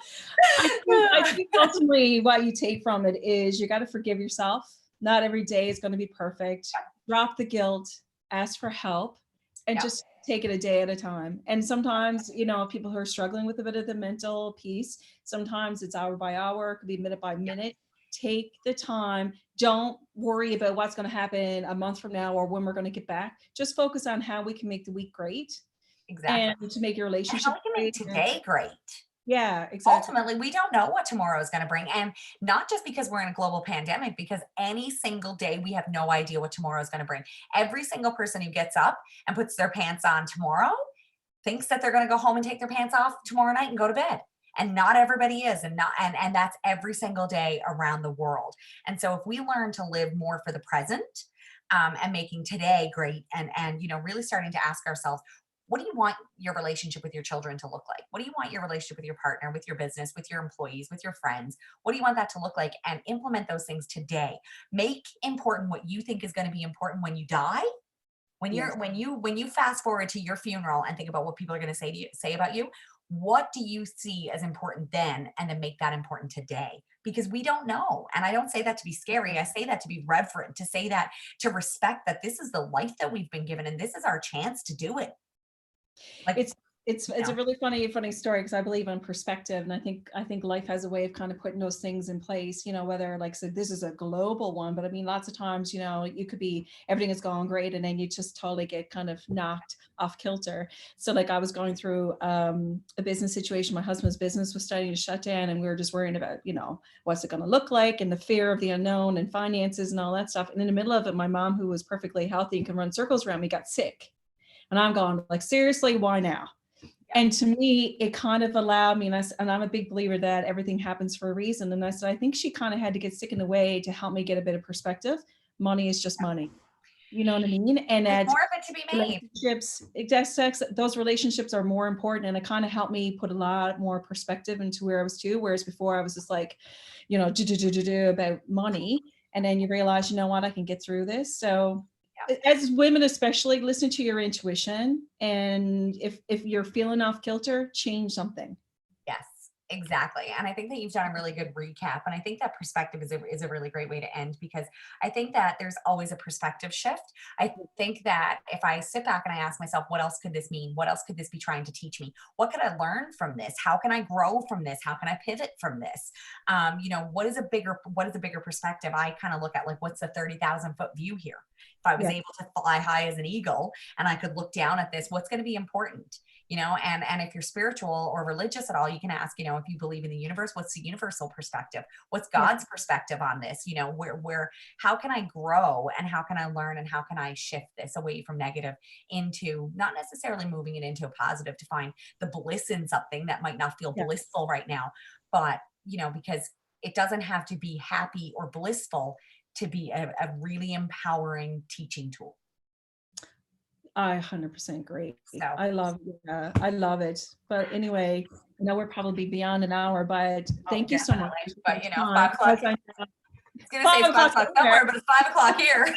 I think ultimately what you take from it is you got to forgive yourself. Not every day is going to be perfect. Drop the guilt, ask for help, and Yep. just take it a day at a time. And sometimes, people who are struggling with a bit of the mental piece, sometimes it's hour by hour, it could be minute by minute. Take the time. Don't worry about what's going to happen a month from now or when we're going to get back. Just focus on how we can make the week great Exactly. and to make your And how relationship we can make great. And today great. yeah, exactly. Ultimately, we don't know what tomorrow is going to bring. And not just because we're in a global pandemic, because any single day we have no idea what tomorrow is going to bring. Every single person who gets up and puts their pants on tomorrow thinks that they're going to go home and take their pants off tomorrow night and go to bed. And not everybody is. And that's every single day around the world. And so if we learn to live more for the present, and making today great, and really starting to ask ourselves, what do you want your relationship with your children to look like? What do you want your relationship with your partner, with your business, with your employees, with your friends? What do you want that to look like? And implement those things today. Make important what you think is going to be important when you die. Yes. When you fast forward to your funeral and think about what people are going to say about you, what do you see as important then, and then make that important today? Because we don't know. And I don't say that to be scary. I say that to be reverent, to say that, to respect that this is the life that we've been given, and this is our chance to do it. Like, It's It's a really funny story because I believe in perspective, and I think life has a way of kind of putting those things in place. Whether like so this is a global one, but I mean lots of times you could be everything is going great, and then you just totally get kind of knocked off kilter. So like I was going through a business situation. My husband's business was starting to shut down, and we were just worrying about what's it going to look like, and the fear of the unknown, and finances, and all that stuff. And in the middle of it, my mom, who was perfectly healthy and can run circles around me, got sick, and I'm going like, seriously, why now? And to me, it kind of allowed me, and I'm a big believer that everything happens for a reason. And I said, I think she kind of had to get sick in the way to help me get a bit of perspective. Money is just money. You know what I mean? And There's that more of it to be made. relationships, those relationships are more important. And it kind of helped me put a lot more perspective into where I was too. Whereas before I was just like, about money. And then you realize, you know what, I can get through this. So as women especially, listen to your intuition, and if you're feeling off kilter, change something. Yes, exactly. And I think that you've done a really good recap. And I think that perspective is a really great way to end, because I think that there's always a perspective shift. I think that if I sit back and I ask myself, what else could this mean? What else could this be trying to teach me? What could I learn from this? How can I grow from this? How can I pivot from this? What is a bigger perspective? I kind of look at like, what's the 30,000-foot view here? If I was Yeah. able to fly high as an eagle and I could look down at this, what's going to be important? And if you're spiritual or religious at all, you can ask, if you believe in the universe, what's the universal perspective? What's Yeah. God's perspective on this? How can I grow, and how can I learn, and how can I shift this away from negative into not necessarily moving it into a positive, to find the bliss in something that might not feel Yeah. blissful right now, but because it doesn't have to be happy or blissful to be a really empowering teaching tool. I 100% agree. So I love it. But anyway, I know we're probably beyond an hour, but thank you so much. But 5 o'clock. Because I know It's gonna say 5 o'clock somewhere, but it's 5 o'clock here.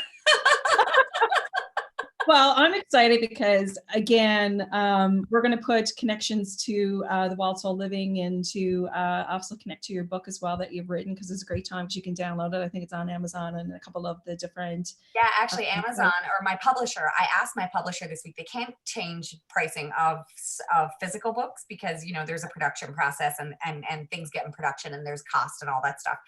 Well, I'm excited because again, we're going to put connections to the Wild Soul Living, and to also connect to your book as well that you've written, because it's a great time because you can download it. I think it's on Amazon and a couple of the different. Yeah, actually, Amazon, or my publisher. I asked my publisher this week. They can't change pricing of physical books because there's a production process, and things get in production, and there's cost and all that stuff.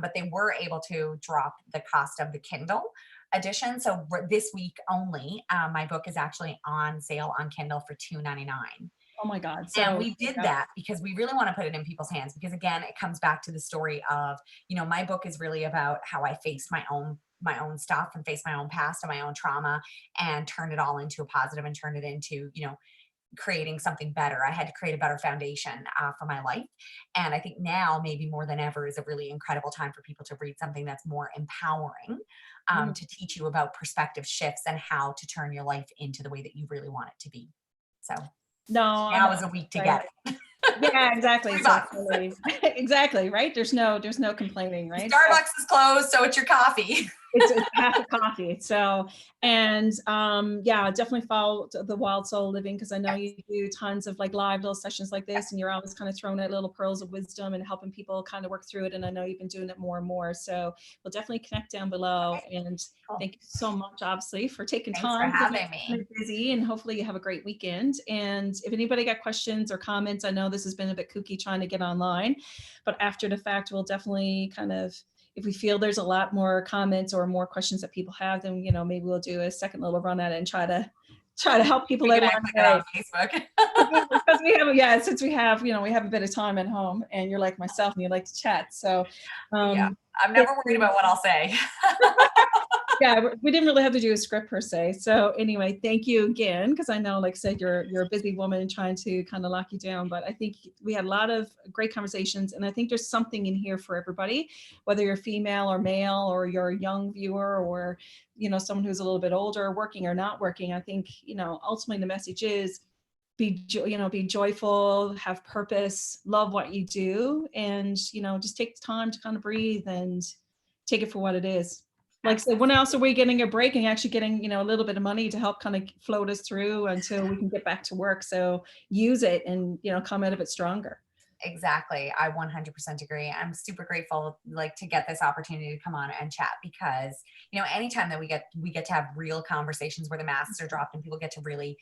But they were able to drop the cost of the Kindle edition. So this week only, my book is actually on sale on Kindle for $2.99. Oh my God. And we did that because we really want to put it in people's hands, because again, it comes back to the story of, my book is really about how I faced my own stuff, and faced my own past and my own trauma, and turned it all into a positive, and turned it into, creating something better. I had to create a better foundation for my life. And I think now, maybe more than ever, is a really incredible time for people to read something that's more empowering, to teach you about perspective shifts and how to turn your life into the way that you really want it to be. So now is a week to get it. Yeah, exactly. Exactly. Right. There's no complaining, right? Starbucks is closed, so it's your coffee. It's half a coffee. So, and definitely follow the Wild Soul Living, because I know you do tons of like live little sessions like this, and you're always kind of throwing out little pearls of wisdom and helping people kind of work through it. And I know you've been doing it more and more. So we'll definitely connect down below. And thank you so much, obviously, for taking time. Thanks for having me. Busy, and hopefully you have a great weekend. And if anybody got questions or comments, I know this has been a bit kooky trying to get online, but after the fact, we'll definitely kind of, if we feel there's a lot more comments or more questions that people have, then maybe we'll do a second little run at it and try to help people out on Facebook. because since we have we have a bit of time at home, and you're like myself and you like to chat. So I'm never worried about what I'll say. Yeah, we didn't really have to do a script per se. So anyway, thank you again, because I know, like I said, you're a busy woman trying to kind of lock you down. But I think we had a lot of great conversations, and I think there's something in here for everybody, whether you're female or male, or you're a young viewer, or someone who's a little bit older, working or not working. I think ultimately the message is be joyful, have purpose, love what you do, and just take the time to kind of breathe and take it for what it is. Like I said, when else are we getting a break and actually getting, a little bit of money to help kind of float us through until we can get back to work? So use it and, come out of it stronger. Exactly. I 100% agree. I'm super grateful like to get this opportunity to come on and chat because, anytime that we get to have real conversations where the masks are dropped and people get to really,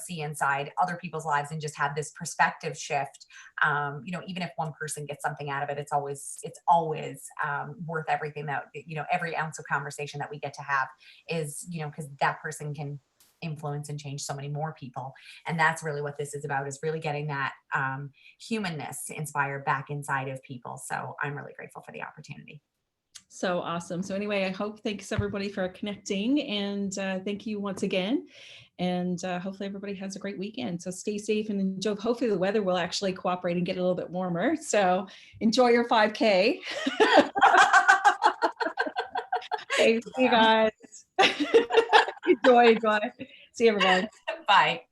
see inside other people's lives and just have this perspective shift. Even if one person gets something out of it, it's always worth everything that, every ounce of conversation that we get to have is, because that person can influence and change so many more people. And that's really what this is about, is really getting that humanness inspired back inside of people. So I'm really grateful for the opportunity. So awesome. So anyway, thanks everybody for connecting, and thank you once again. And hopefully everybody has a great weekend. So stay safe and enjoy. Hopefully the weather will actually cooperate and get a little bit warmer. So enjoy your 5K. Okay, see you guys. Enjoy. See you everybody. Bye.